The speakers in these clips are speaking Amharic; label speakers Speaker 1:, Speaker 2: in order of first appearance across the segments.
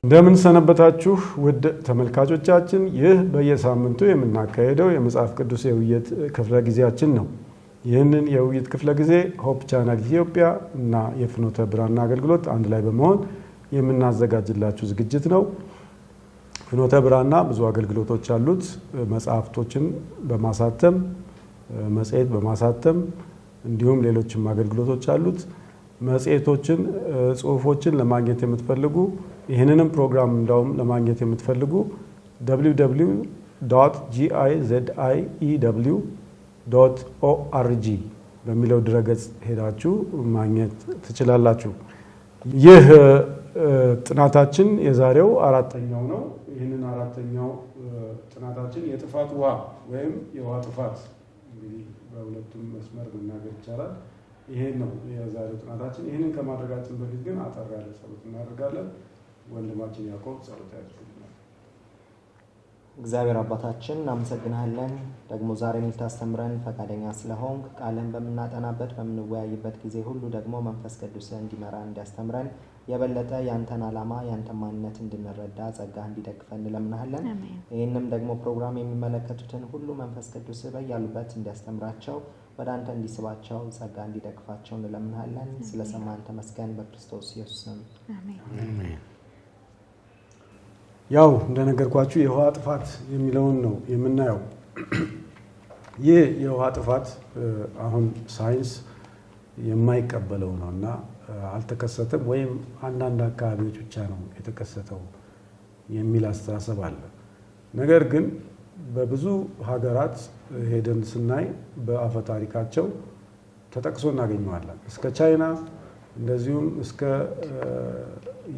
Speaker 1: እንደምን ሰነበታችሁ ውድ ተመልካቾቻችን። ይህ በየሳምንቱ የምናካሄደው የመጽሐፍ ቅዱስ የውይይት ክፍለ ጊዜያችን ነው። ይህንን የውይይት ክፍለ ጊዜ ሆፕ ቻናል ኢትዮጵያ እና የፍኖተ ብርሃን አገልግሎት አንድ ላይ በመሆን የምናዘጋጅላችሁ ዝግጅት ነው። ፍኖተ ብርሃን ብዙ አገልግሎቶች አሉት። መጽሐፍቶችን በማሳተም መጽሔት በማሳተም እንዲሁም ሌሎችም አገልግሎቶች አሉት። መጽሔቶችን ጽሁፎችን ለማግኘት የምትፈልጉ ይህንንም ፕሮግራም እንዳውም ለማግኘት የምትፈልጉ www.giziew.org በሚለው ድረገጽ ሄዳችሁ ማግኘት ትችላላችሁ። ይህ ጥናታችን የዛሬው አራተኛው ነው። ይህንን አራተኛው ጥናታችን የጥፋት ውሃ ወይም የውሃ ጥፋት እንግዲህ በሁለቱም መስመር መናገር ይቻላል። ይሄን ነው የዛሬው ጥናታችን። ይህንን ከማድረጋችን በፊት ግን አጠር ያለ ጸሎት እናደርጋለን። ወንድማችን ያዕቆብ ጸሎት ያድርግልናል።
Speaker 2: እግዚአብሔር አባታችን እናመሰግናለን። ደግሞ ዛሬ ልታስተምረን ፈቃደኛ ስለሆንክ ቃልን በምናጠናበት በምንወያይበት ጊዜ ሁሉ ደግሞ መንፈስ ቅዱስ እንዲመራን እንዲያስተምረን የበለጠ ያንተን ዓላማ ያንተን ማንነት እንድንረዳ ጸጋ እንዲደግፈን እንለምናለን። ይህንም ደግሞ ፕሮግራም የሚመለከቱትን ሁሉ መንፈስ ቅዱስ በያሉበት እንዲያስተምራቸው ወደ አንተ እንዲስባቸው ጸጋ እንዲደግፋቸው እንለምናለን። ስለሰማን ተመስገን። በክርስቶስ ኢየሱስ ስም አሜን።
Speaker 1: ያው እንደነገርኳችሁ የውሃ ጥፋት የሚለውን ነው የምናየው። ይህ የውሃ ጥፋት አሁን ሳይንስ የማይቀበለው ነው እና አልተከሰተም ወይም አንዳንድ አካባቢዎች ብቻ ነው የተከሰተው የሚል አስተሳሰብ አለ። ነገር ግን በብዙ ሀገራት ሄደን ስናይ በአፈ ታሪካቸው ተጠቅሶ እናገኘዋለን። እስከ ቻይና እንደዚሁም እስከ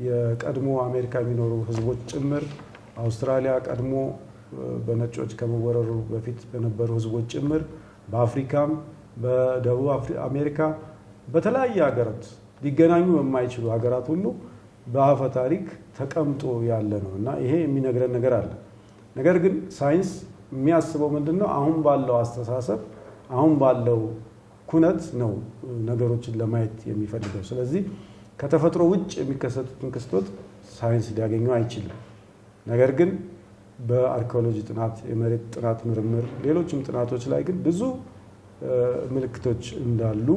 Speaker 1: የቀድሞ አሜሪካ የሚኖሩ ህዝቦች ጭምር፣ አውስትራሊያ ቀድሞ በነጮች ከመወረሩ በፊት በነበሩ ህዝቦች ጭምር፣ በአፍሪካም በደቡብ አሜሪካ በተለያየ ሀገራት ሊገናኙ በማይችሉ ሀገራት ሁሉ በአፈ ታሪክ ተቀምጦ ያለ ነው እና ይሄ የሚነግረን ነገር አለ። ነገር ግን ሳይንስ የሚያስበው ምንድነው? አሁን ባለው አስተሳሰብ አሁን ባለው ኩነት ነው ነገሮችን ለማየት የሚፈልገው። ስለዚህ ከተፈጥሮ ውጭ የሚከሰቱትን ክስተቶች ሳይንስ ሊያገኙ አይችልም። ነገር ግን በአርኪኦሎጂ ጥናት፣ የመሬት ጥናት ምርምር፣ ሌሎችም ጥናቶች ላይ ግን ብዙ ምልክቶች እንዳሉ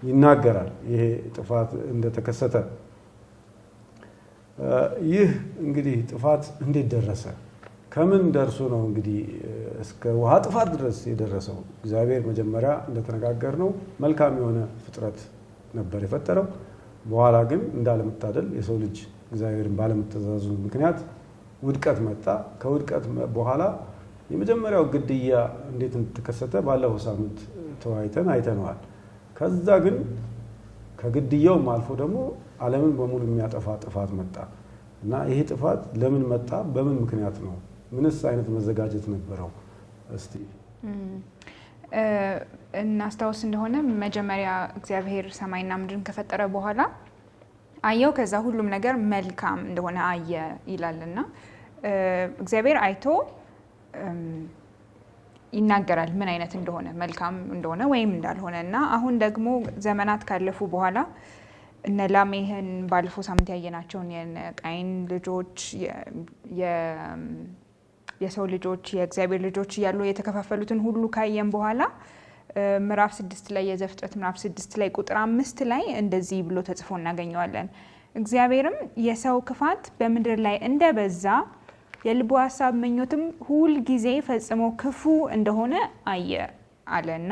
Speaker 1: ይናገራል። ይሄ ጥፋት እንደተከሰተ ይህ እንግዲህ ጥፋት እንዴት ደረሰ? ከምን ደርሶ ነው እንግዲህ እስከ ውሃ ጥፋት ድረስ የደረሰው? እግዚአብሔር መጀመሪያ እንደተነጋገርነው መልካም የሆነ ፍጥረት ነበር የፈጠረው። በኋላ ግን እንዳለመታደል የሰው ልጅ እግዚአብሔርን ባለመታዘዙ ምክንያት ውድቀት መጣ። ከውድቀት በኋላ የመጀመሪያው ግድያ እንዴት እንደተከሰተ ባለፈው ሳምንት ተወያይተን አይተነዋል። ከዛ ግን ከግድያውም አልፎ ደግሞ ዓለምን በሙሉ የሚያጠፋ ጥፋት መጣ እና ይሄ ጥፋት ለምን መጣ? በምን ምክንያት ነው? ምንስ አይነት መዘጋጀት ነበረው? እስቲ
Speaker 3: እናስታውስ እንደሆነ መጀመሪያ እግዚአብሔር ሰማይና ምድርን ከፈጠረ በኋላ አየው፣ ከዛ ሁሉም ነገር መልካም እንደሆነ አየ ይላልና እግዚአብሔር አይቶ ይናገራል ምን አይነት እንደሆነ፣ መልካም እንደሆነ ወይም እንዳልሆነ እና አሁን ደግሞ ዘመናት ካለፉ በኋላ እነ ላሜህን ባለፈው ሳምንት ያየናቸውን የቃይን ልጆች የሰው ልጆች የእግዚአብሔር ልጆች እያሉ የተከፋፈሉትን ሁሉ ካየን በኋላ ምዕራፍ 6 ላይ የዘፍጥረት ምዕራፍ 6 ላይ ቁጥር 5 ላይ እንደዚህ ብሎ ተጽፎ እናገኘዋለን። እግዚአብሔርም የሰው ክፋት በምድር ላይ እንደበዛ የልቡ ሐሳብ ምኞትም ሁል ጊዜ ፈጽሞ ክፉ እንደሆነ አየ አለና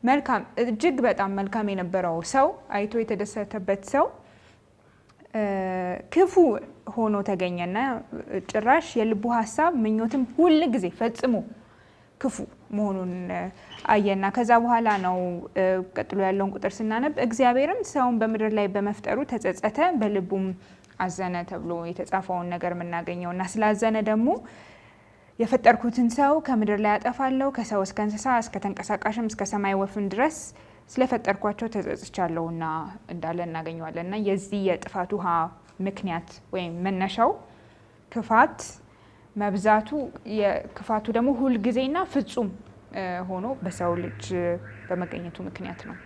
Speaker 3: መልካም እጅግ በጣም መልካም የነበረው ሰው አይቶ የተደሰተበት ሰው ክፉ ሆኖ ተገኘና ጭራሽ የልቡ ሐሳብ ምኞትም ሁል ጊዜ ፈጽሞ ክፉ መሆኑን አየና ከዛ በኋላ ነው ቀጥሎ ያለውን ቁጥር ስናነብ እግዚአብሔርም ሰውን በምድር ላይ በመፍጠሩ ተጸጸተ፣ በልቡም አዘነ ተብሎ የተጻፈውን ነገር የምናገኘውና ስላዘነ ደግሞ የፈጠርኩትን ሰው ከምድር ላይ አጠፋለሁ፣ ከሰው እስከ እንስሳ እስከ ተንቀሳቃሽም እስከ ሰማይ ወፍም ድረስ ስለፈጠርኳቸው ተጸጽቻለሁና እንዳለ እናገኘዋለንና የዚህ የጥፋት ውሃ ምክንያት ወይም መነሻው ክፋት መብዛቱ፣ የክፋቱ ደግሞ ሁል ጊዜና ፍጹም ሆኖ በሰው ልጅ በመገኘቱ ምክንያት ነው።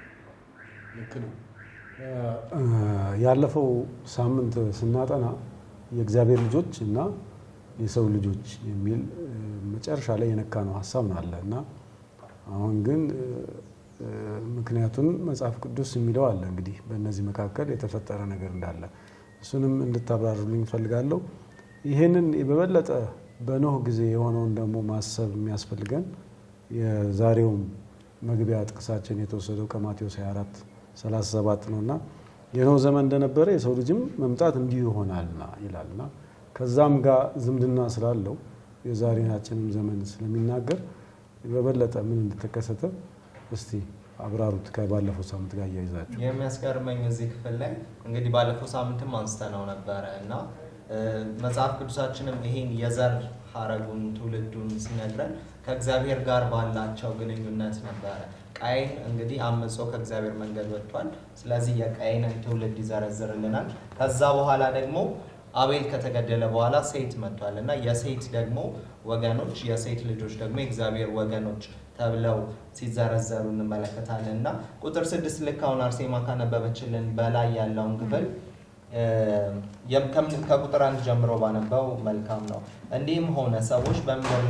Speaker 1: ያለፈው ሳምንት ስናጠና የእግዚአብሔር ልጆች እና የሰው ልጆች የሚል መጨረሻ ላይ የነካ ነው ሐሳብ አለ እና አሁን ግን ምክንያቱም መጽሐፍ ቅዱስ የሚለው አለ እንግዲህ በእነዚህ መካከል የተፈጠረ ነገር እንዳለ እሱንም እንድታብራሩልኝ ፈልጋለሁ። ይሄንን በበለጠ በኖህ ጊዜ የሆነውን ደግሞ ማሰብ የሚያስፈልገን የዛሬው መግቢያ ጥቅሳችን የተወሰደው ከማቴዎስ 24:37 ነውና የኖህ ዘመን እንደነበረ የሰው ልጅም መምጣት እንዲሁ ይሆናልና ይላልና ከዛም ጋር ዝምድና ስላለው የዛሬናችንም ዘመን ስለሚናገር በበለጠ ምን እንደተከሰተ እስቲ አብራሩት ከባለፈው ሳምንት ጋር ያይዛችሁ።
Speaker 2: የሚያስገርመኝ እዚህ ክፍል ላይ እንግዲህ ባለፈው ሳምንትም አንስተነው ነበረ እና መጽሐፍ ቅዱሳችንም ይሄን የዘር ሐረጉን ትውልዱን ሲነግረን ከእግዚአብሔር ጋር ባላቸው ግንኙነት ነበረ። ቃይን እንግዲህ አምጾ ከእግዚአብሔር መንገድ ወጥቷል። ስለዚህ የቃይንን ትውልድ ይዘረዝርልናል። ከዛ በኋላ ደግሞ አቤል ከተገደለ በኋላ ሴት መጥቷል እና የሴት ደግሞ ወገኖች የሴት ልጆች ደግሞ የእግዚአብሔር ወገኖች ተብለው ሲዘረዘሩ እንመለከታለን እና ቁጥር 6 ልክ አሁን አርሴማ ካነበበችልን በላይ ያለውን ክፍል ከቁጥር 1 ጀምሮ ባነበው መልካም ነው። እንዲህም ሆነ ሰዎች በምድር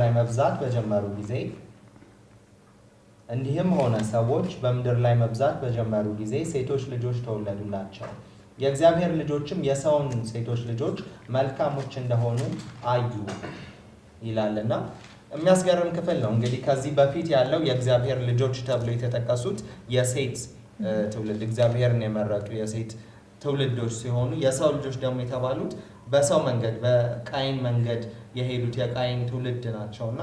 Speaker 2: ላይ መብዛት በጀመሩ ጊዜ ሴቶች ልጆች ተወለዱላቸው። የእግዚአብሔር ልጆችም የሰውን ሴቶች ልጆች መልካሞች እንደሆኑ አዩ ይላልና የሚያስገርም ክፍል ነው። እንግዲህ ከዚህ በፊት ያለው የእግዚአብሔር ልጆች ተብሎ የተጠቀሱት የሴት ትውልድ እግዚአብሔርን የመረጡ የሴት ትውልዶች ሲሆኑ የሰው ልጆች ደግሞ የተባሉት በሰው መንገድ በቃይን መንገድ የሄዱት የቃይን ትውልድ ናቸውና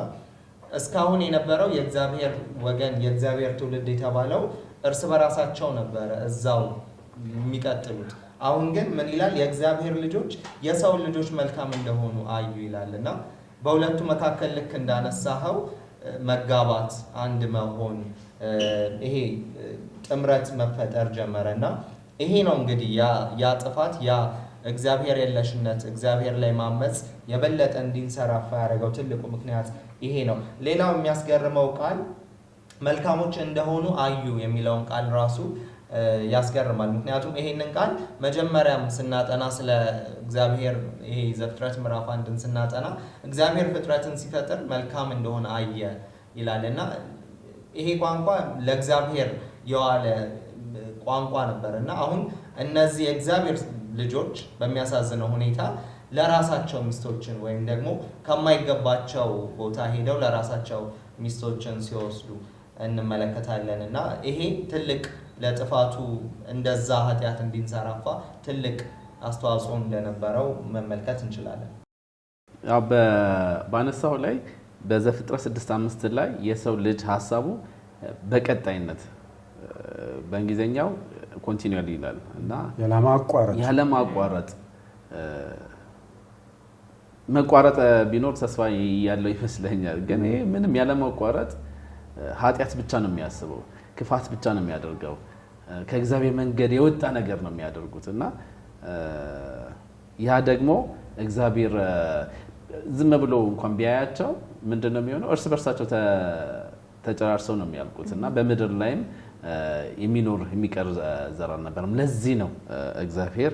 Speaker 2: እስካሁን የነበረው የእግዚአብሔር ወገን የእግዚአብሔር ትውልድ የተባለው እርስ በራሳቸው ነበረ እዛው የሚቀጥሉት። አሁን ግን ምን ይላል? የእግዚአብሔር ልጆች የሰው ልጆች መልካም እንደሆኑ አዩ ይላልና በሁለቱ መካከል ልክ እንዳነሳኸው መጋባት፣ አንድ መሆን፣ ይሄ ጥምረት መፈጠር ጀመረና ይሄ ነው እንግዲህ ያ ጥፋት ያ እግዚአብሔር የለሽነት እግዚአብሔር ላይ ማመጽ የበለጠ እንዲንሰራፋ ያደረገው ትልቁ ምክንያት ይሄ ነው። ሌላው የሚያስገርመው ቃል መልካሞች እንደሆኑ አዩ የሚለውን ቃል ራሱ ያስገርማል። ምክንያቱም ይሄንን ቃል መጀመሪያም ስናጠና ስለ እግዚአብሔር ይሄ ዘፍጥረት ምዕራፍ 1ን ስናጠና እግዚአብሔር ፍጥረትን ሲፈጥር መልካም እንደሆነ አየ ይላልና ይሄ ቋንቋ ለእግዚአብሔር የዋለ ቋንቋ ነበርና አሁን እነዚህ የእግዚአብሔር ልጆች በሚያሳዝነው ሁኔታ ለራሳቸው ሚስቶችን ወይም ደግሞ ከማይገባቸው ቦታ ሄደው ለራሳቸው ሚስቶችን ሲወስዱ እንመለከታለን እና ይሄ ትልቅ ለጥፋቱ እንደዛ ኃጢአት እንዲንሰራፋ ትልቅ አስተዋጽኦ እንደነበረው መመልከት እንችላለን።
Speaker 4: ያው ባነሳው ላይ በዘፍጥረት 6:5 ላይ የሰው ልጅ ሐሳቡ በቀጣይነት በእንግሊዘኛው ኮንቲኒዩሊ ይላል እና ያለማቋረጥ መቋረጥ ቢኖር ተስፋ ያለው ይመስለኛል። ግን ይሄ ምንም ያለማቋረጥ ኃጢአት ብቻ ነው የሚያስበው፣ ክፋት ብቻ ነው የሚያደርገው፣ ከእግዚአብሔር መንገድ የወጣ ነገር ነው የሚያደርጉት እና ያ ደግሞ እግዚአብሔር ዝም ብሎ እንኳን ቢያያቸው ምንድነው የሚሆነው? እርስ በርሳቸው ተጨራርሰው ነው የሚያልቁት እና በምድር ላይም የሚቀር ዘር አልነበረም። ለዚህ ነው እግዚአብሔር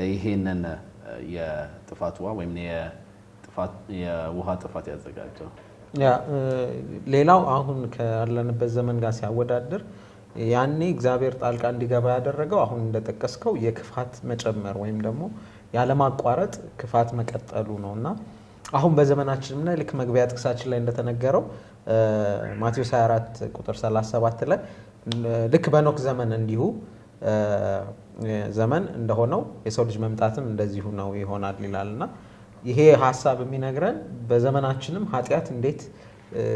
Speaker 4: ይሄንን የጥፋት ውሃ ወይም የውሃ ጥፋት ያዘጋጀው።
Speaker 5: ሌላው አሁን ካለንበት ዘመን ጋር ሲያወዳድር ያኔ እግዚአብሔር ጣልቃ እንዲገባ ያደረገው አሁን እንደጠቀስከው የክፋት መጨመር ወይም ደግሞ ያለማቋረጥ ክፋት መቀጠሉ ነውና አሁን በዘመናችን ላይ ልክ መግቢያ ጥቅሳችን ላይ እንደተነገረው ማቴዎስ 24:37 ላይ ልክ በኖህ ዘመን እንዲሁ ዘመን እንደሆነው የሰው ልጅ መምጣትም እንደዚሁ ነው ይሆናል ይላልና ይሄ ሐሳብ የሚነግረን በዘመናችንም ኃጢአት እንዴት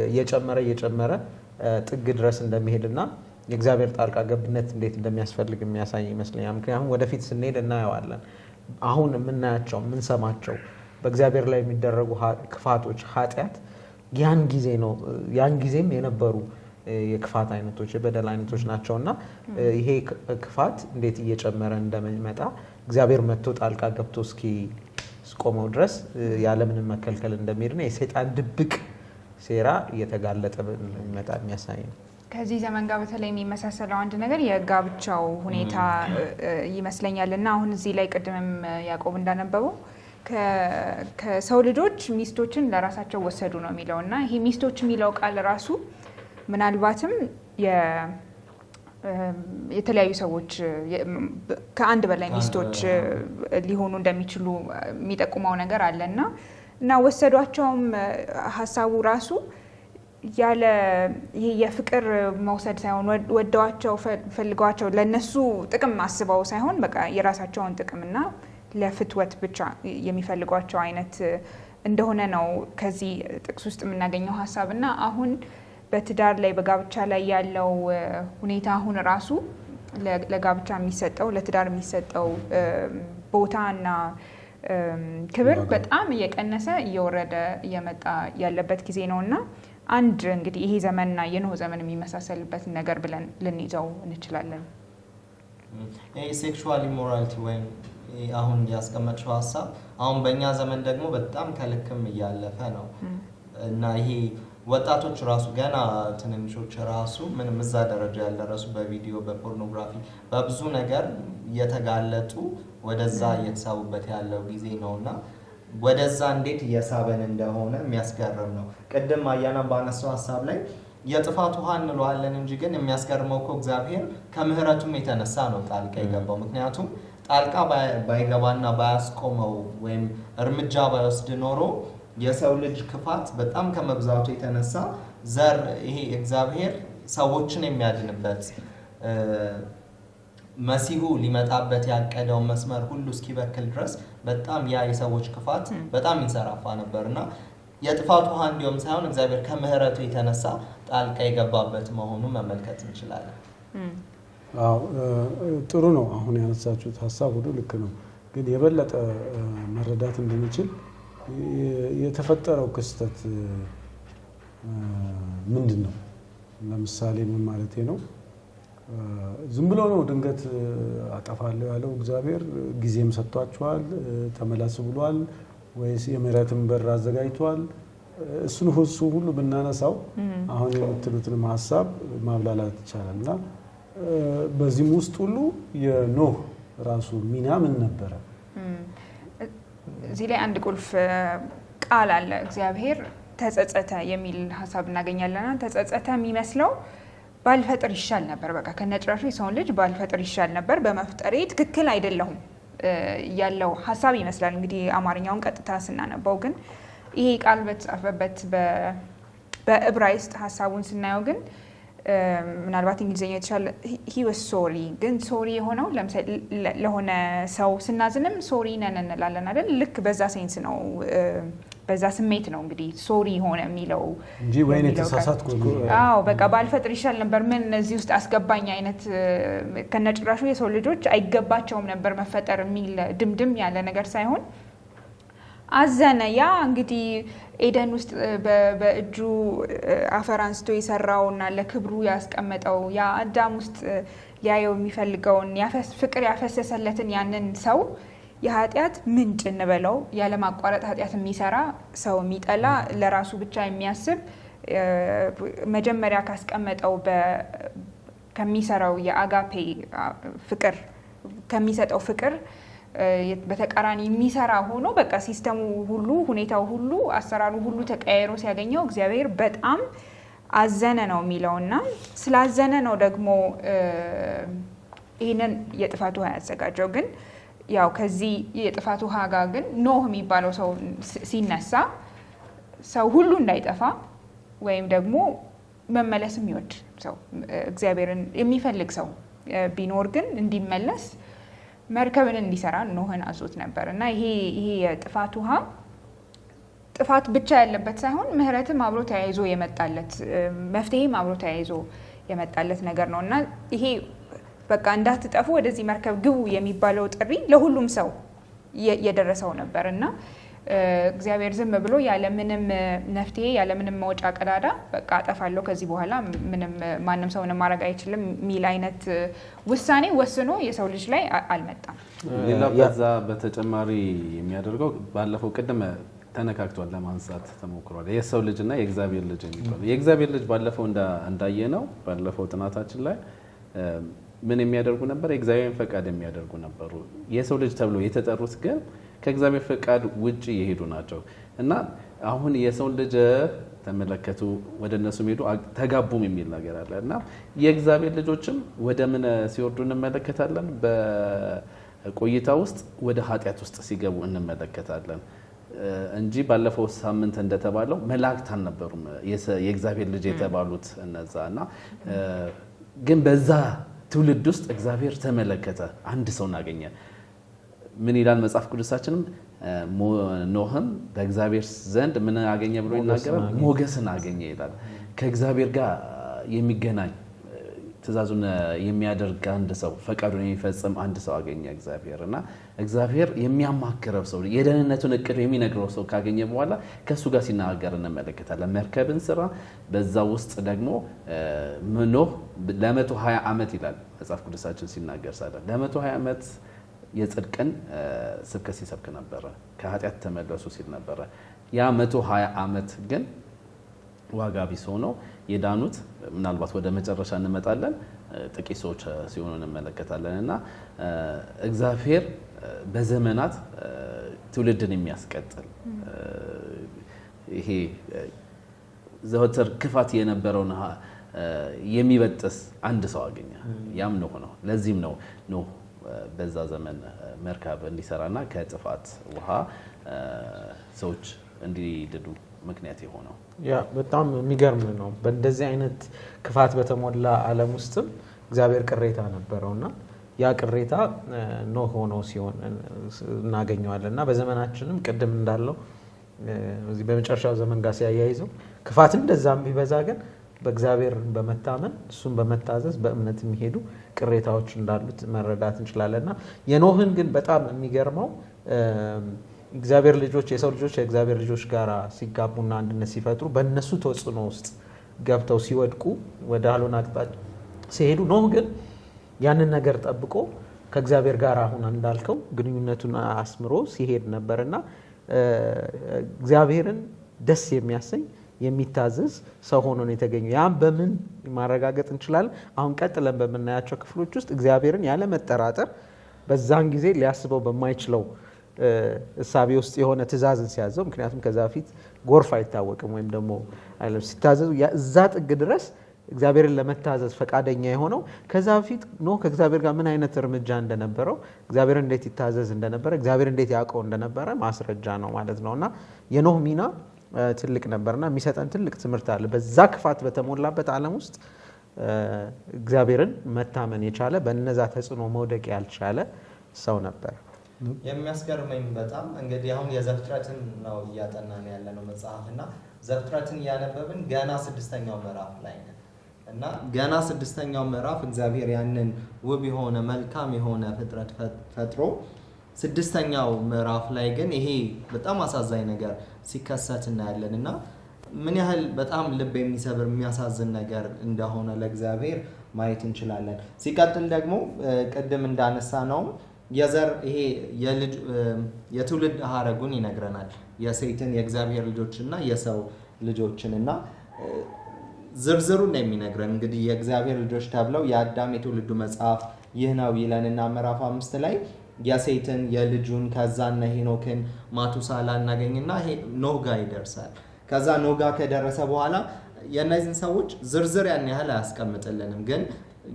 Speaker 5: እየጨመረ ጥግ ድረስ እንደሚሄድና የእግዚአብሔር ጣልቃ ገብነት እንዴት እንደሚያስፈልግ የሚያሳይ ይመስለኛል። ምክንያቱም ወደፊት ስንሄድ እናየዋለን። አሁን የምናያቸው የምንሰማቸው በእግዚአብሔር ላይ የሚደረጉ ክፋቶች፣ ኃጢአት ያን ጊዜም የነበሩ የክፋት አይነቶች የበደል አይነቶች ናቸውና ይሄ ክፋት እንዴት እየጨመረ እንደሚመጣ እግዚአብሔር መጥቶ ጣልቃ ገብቶ እስኪቆመው ድረስ ያለምንም መከልከል እንደሚሄድና የሰይጣን ድብቅ ሴራ እየተጋለጠ እንደሚመጣ የሚያሳይ ነው።
Speaker 3: ከዚህ ዘመን ጋር በተለይ የሚመሳሰለው አንድ ነገር የጋብቻው ሁኔታ ይመስለኛል እና አሁን እዚህ ላይ ቅድምም ያዕቆብ እንዳነበበው ከሰው ልጆች ሚስቶችን ለራሳቸው ወሰዱ ነው የሚለው እና ይሄ ሚስቶች የሚለው ቃል ራሱ ምናልባትም የተለያዩ ሰዎች ከአንድ በላይ ሚስቶች ሊሆኑ እንደሚችሉ የሚጠቁመው ነገር አለና እና ወሰዷቸውም ሀሳቡ ራሱ ያለ ይሄ የፍቅር መውሰድ ሳይሆን ወደዋቸው ፈልገዋቸው ለነሱ ጥቅም አስበው ሳይሆን በቃ የራሳቸውን ጥቅምና ለፍትወት ብቻ የሚፈልጓቸው አይነት እንደሆነ ነው ከዚህ ጥቅስ ውስጥ የምናገኘው ሀሳብና አሁን በትዳር ላይ በጋብቻ ላይ ያለው ሁኔታ አሁን ራሱ ለጋብቻ የሚሰጠው ለትዳር የሚሰጠው ቦታና ክብር በጣም እየቀነሰ እየወረደ እየመጣ ያለበት ጊዜ ነውና አንድ እንግዲህ ይሄ ዘመንና የኖህ ዘመን የሚመሳሰልበት ነገር ብለን ልንይዘው እንችላለን።
Speaker 2: ይሄ ሴክሹዋል ኢሞራሊቲ ወይም አሁን ያስቀመጥሽው ሀሳብ አሁን በእኛ ዘመን ደግሞ በጣም ከልክም እያለፈ ነው እና ይሄ ወጣቶች ራሱ ገና ትንንሾች ራሱ ምንም እዛ ደረጃ ያልደረሱ በቪዲዮ በፖርኖግራፊ በብዙ ነገር እየተጋለጡ ወደዛ እየተሳቡበት ያለው ጊዜ ነውና ወደዛ እንዴት እየሳበን እንደሆነ የሚያስገርም ነው። ቅድም አያና ባነሳው ሀሳብ ላይ የጥፋት ውሃ እንለዋለን እንጂ ግን የሚያስገርመው እኮ እግዚአብሔር ከምሕረቱም የተነሳ ነው ጣልቃ የገባው። ምክንያቱም ጣልቃ ባይገባና ባያስቆመው ወይም እርምጃ ባይወስድ ኖሮ የሰው ልጅ ክፋት በጣም ከመብዛቱ የተነሳ ዘር ይሄ እግዚአብሔር ሰዎችን የሚያድንበት መሲሁ ሊመጣበት ያቀደው መስመር ሁሉ እስኪበክል ድረስ በጣም ያ የሰዎች ክፋት በጣም ይንሰራፋ ነበርና የጥፋት ውሃ እንዲሁም ሳይሆን እግዚአብሔር ከምሕረቱ የተነሳ ጣልቃ የገባበት መሆኑን መመልከት እንችላለን።
Speaker 1: አዎ ጥሩ ነው። አሁን ያነሳችሁት ሀሳብ ሁሉ ልክ ነው። ግን የበለጠ መረዳት እንድንችል የተፈጠረው ክስተት ምንድን ነው? ለምሳሌ ምን ማለቴ ነው? ዝም ብሎ ነው ድንገት አጠፋለሁ ያለው እግዚአብሔር? ጊዜም ሰጥቷቸዋል ተመለሱ ብሏል ወይስ የምህረትን በር አዘጋጅቷል? እሱን ሁሉ ብናነሳው አሁን የምትሉትን ሀሳብ ማብላላት ይቻላል እና በዚህም ውስጥ ሁሉ የኖህ ራሱ ሚና ምን ነበረ?
Speaker 3: እዚህ ላይ አንድ ቁልፍ ቃል አለ። እግዚአብሔር ተጸጸተ የሚል ሀሳብ እናገኛለንና ተጸጸተ የሚመስለው ባልፈጥር ይሻል ነበር፣ በቃ ከነጭራሹ የሰውን ልጅ ባልፈጥር ይሻል ነበር፣ በመፍጠሬ ትክክል አይደለሁም ያለው ሀሳብ ይመስላል። እንግዲህ አማርኛውን ቀጥታ ስናነባው ግን ይሄ ቃል በተጻፈበት በዕብራይስጥ ሀሳቡን ስናየው ግን ምናልባት እንግሊዝኛ የተሻለ he was sorry ግን ሶሪ የሆነው ለምሳሌ ለሆነ ሰው ስናዝንም ሶሪ ነን እንላለን አይደል? ልክ በዛ ሴንስ ነው፣ በዛ ስሜት ነው እንግዲህ ሶሪ ሆነ የሚለው
Speaker 1: እንጂ ወይኔ ተሳሳትኩ ነው።
Speaker 3: አዎ በቃ ባልፈጥር ይሻል ነበር፣ ምን እዚህ ውስጥ አስገባኝ አይነት ከነጭራሹ የሰው ልጆች አይገባቸውም ነበር መፈጠር የሚል ድምድም ያለ ነገር ሳይሆን አዘነ። ያ እንግዲህ ኤደን ውስጥ በእጁ አፈር አንስቶ የሰራውና ለክብሩ ያስቀመጠው ያ አዳም ውስጥ ሊያየው የሚፈልገውን ፍቅር ያፈሰሰለትን ያንን ሰው የኃጢአት ምንጭ እንበለው ያለማቋረጥ ኃጢአት የሚሰራ ሰው የሚጠላ ለራሱ ብቻ የሚያስብ መጀመሪያ ካስቀመጠው ከሚሰራው የአጋፔ ፍቅር ከሚሰጠው ፍቅር በተቃራኒ የሚሰራ ሆኖ በቃ ሲስተሙ ሁሉ ሁኔታው ሁሉ አሰራሩ ሁሉ ተቀያይሮ ሲያገኘው እግዚአብሔር በጣም አዘነ ነው የሚለውና ስላዘነ ነው ደግሞ ይህንን የጥፋት ውሃ ያዘጋጀው። ግን ያው ከዚህ የጥፋት ውሃ ጋር ግን ኖህ የሚባለው ሰው ሲነሳ ሰው ሁሉ እንዳይጠፋ ወይም ደግሞ መመለስ የሚወድ ሰው እግዚአብሔርን የሚፈልግ ሰው ቢኖር ግን እንዲመለስ መርከብን እንዲሰራ ኖህን አዞት ነበር እና ይሄ የጥፋት ውሃ ጥፋት ብቻ ያለበት ሳይሆን ምህረትም አብሮ ተያይዞ የመጣለት መፍትሄም አብሮ ተያይዞ የመጣለት ነገር ነው እና ይሄ በቃ እንዳትጠፉ ወደዚህ መርከብ ግቡ የሚባለው ጥሪ ለሁሉም ሰው የደረሰው ነበር እና እግዚአብሔር ዝም ብሎ ያለምንም መፍትሄ ያለምንም መውጫ ቀዳዳ በቃ አጠፋለሁ ከዚህ በኋላ ማንም ሰው ምንም ማድረግ አይችልም የሚል አይነት ውሳኔ ወስኖ የሰው ልጅ ላይ አልመጣም።
Speaker 4: ሌላ በዛ በተጨማሪ የሚያደርገው ባለፈው ቅድም ተነካክቷል ለማንሳት ተሞክሯል። የሰው ልጅና የእግዚአብሔር ልጅ የሚባለው የእግዚአብሔር ልጅ ባለፈው እንዳየነው ባለፈው ጥናታችን ላይ ምን የሚያደርጉ ነበር? የእግዚአብሔርን ፈቃድ የሚያደርጉ ነበሩ። የሰው ልጅ ተብሎ የተጠሩት ግን ከእግዚአብሔር ፈቃድ ውጭ የሄዱ ናቸው እና አሁን የሰው ልጅ ተመለከቱ ወደ እነሱ ሄዱ ተጋቡም የሚል ነገር አለ እና የእግዚአብሔር ልጆችም ወደ ምን ሲወርዱ እንመለከታለን። በቆይታ ውስጥ ወደ ኃጢአት ውስጥ ሲገቡ እንመለከታለን እንጂ ባለፈው ሳምንት እንደተባለው መላእክት አልነበሩም የእግዚአብሔር ልጅ የተባሉት እነዛ እና ግን በዛ ትውልድ ውስጥ እግዚአብሔር ተመለከተ፣ አንድ ሰው አገኘ። ምን ይላል መጽሐፍ ቅዱሳችንም ኖህም በእግዚአብሔር ዘንድ ምን አገኘ ብሎ ይናገራል? ሞገስን አገኘ ይላል። ከእግዚአብሔር ጋር የሚገናኝ ትእዛዙን የሚያደርግ አንድ ሰው፣ ፈቃዱን የሚፈጽም አንድ ሰው አገኘ እግዚአብሔር እና እግዚአብሔር የሚያማክረው ሰው፣ የደህንነቱን እቅድ የሚነግረው ሰው ካገኘ በኋላ ከእሱ ጋር ሲናገር እንመለከታለን። መርከብን ስራ። በዛ ውስጥ ደግሞ ኖህ ለ120 ዓመት ይላል መጽሐፍ ቅዱሳችን ሲናገር ሳለ ለ120 ዓመት የጽድቅን ስብከት ሲሰብክ ነበረ። ከኃጢአት ተመለሱ ሲል ነበረ። ያ 120 ዓመት ግን ዋጋ ቢስ ሆነው የዳኑት ምናልባት ወደ መጨረሻ እንመጣለን ጥቂት ሰዎች ሲሆኑ እንመለከታለን እና እግዚአብሔር በዘመናት ትውልድን የሚያስቀጥል ይሄ ዘወትር ክፋት የነበረውን የሚበጥስ አንድ ሰው አገኘ። ያም ኖህ ነው። ለዚህም ነው ኖህ በዛ ዘመን መርከብ እንዲሰራና ከጥፋት ውሃ ሰዎች እንዲድዱ ምክንያት የሆነው።
Speaker 5: ያ በጣም የሚገርም ነው። በእንደዚህ አይነት ክፋት በተሞላ ዓለም ውስጥም እግዚአብሔር ቅሬታ ነበረውና ያ ቅሬታ ኖህ ሆኖ ሲሆን እናገኘዋለን እና በዘመናችንም ቅድም እንዳለው እዚህ በመጨረሻው ዘመን ጋር ሲያያይዘው ክፋት እንደዛም ቢበዛ ግን በእግዚአብሔር በመታመን እሱን በመታዘዝ በእምነት የሚሄዱ ቅሬታዎች እንዳሉት መረዳት እንችላለንና የኖህን ግን በጣም የሚገርመው እግዚአብሔር ልጆች የሰው ልጆች የእግዚአብሔር ልጆች ጋር ሲጋቡና አንድነት ሲፈጥሩ በእነሱ ተጽዕኖ ውስጥ ገብተው ሲወድቁ ወደ አልሆነ አቅጣጫ ሲሄዱ ኖህ ግን ያንን ነገር ጠብቆ ከእግዚአብሔር ጋር አሁን እንዳልከው ግንኙነቱን አስምሮ ሲሄድ ነበርና እግዚአብሔርን ደስ የሚያሰኝ የሚታዘዝ ሰው ሆኖ ነው የተገኘው። ያም በምን ማረጋገጥ እንችላለን? አሁን ቀጥለን በምናያቸው ክፍሎች ውስጥ እግዚአብሔርን ያለ መጠራጠር በዛን ጊዜ ሊያስበው በማይችለው እሳቤ ውስጥ የሆነ ትእዛዝን ሲያዘው፣ ምክንያቱም ከዛ በፊት ጎርፍ አይታወቅም ወይም ደግሞ ሲታዘዙ እዛ ጥግ ድረስ እግዚአብሔርን ለመታዘዝ ፈቃደኛ የሆነው ከዛ በፊት ኖህ ከእግዚአብሔር ጋር ምን አይነት እርምጃ እንደነበረው፣ እግዚአብሔር እንዴት ይታዘዝ እንደነበረ፣ እግዚአብሔር እንዴት ያውቀው እንደነበረ ማስረጃ ነው ማለት ነውና የኖህ ሚና ትልቅ ነበርና የሚሰጠን ትልቅ ትምህርት አለ። በዛ ክፋት በተሞላበት ዓለም ውስጥ እግዚአብሔርን መታመን የቻለ በነዛ ተጽዕኖ መውደቅ ያልቻለ ሰው ነበር።
Speaker 2: የሚያስገርመኝ በጣም እንግዲህ አሁን የዘፍጥረትን ነው እያጠናን ያለ ነው መጽሐፍና ዘፍጥረትን እያነበብን ገና 6ኛው ምዕራፍ ላይ ነን እና ገና 6ኛው ምዕራፍ እግዚአብሔር ያንን ውብ የሆነ መልካም የሆነ ፍጥረት ፈጥሮ 6ኛው ምዕራፍ ላይ ግን ይሄ በጣም አሳዛኝ ነገር ሲከሰት እናያለን እና ምን ያህል በጣም ልብ የሚሰብር የሚያሳዝን ነገር እንደሆነ ለእግዚአብሔር ማየት እንችላለን። ሲቀጥል ደግሞ ቅድም እንዳነሳ ነው የዘር ይሄ የትውልድ ሐረጉን ይነግረናል። የሴትን የእግዚአብሔር ልጆችና የሰው ልጆችን እና ዝርዝሩን ነው የሚነግረን። እንግዲህ የእግዚአብሔር ልጆች ተብለው የአዳም የትውልዱ መጽሐፍ ይህ ነው ይለንና ምዕራፍ 5 ላይ የሴትን የልጁን ከዛና ሄኖክን ማቱሳላ እናገኝና ኖህ ጋር ይደርሳል። ከዛ ኖህ ጋር ከደረሰ በኋላ የእነዚህን ሰዎች ዝርዝር ያን ያህል አያስቀምጥልንም፣ ግን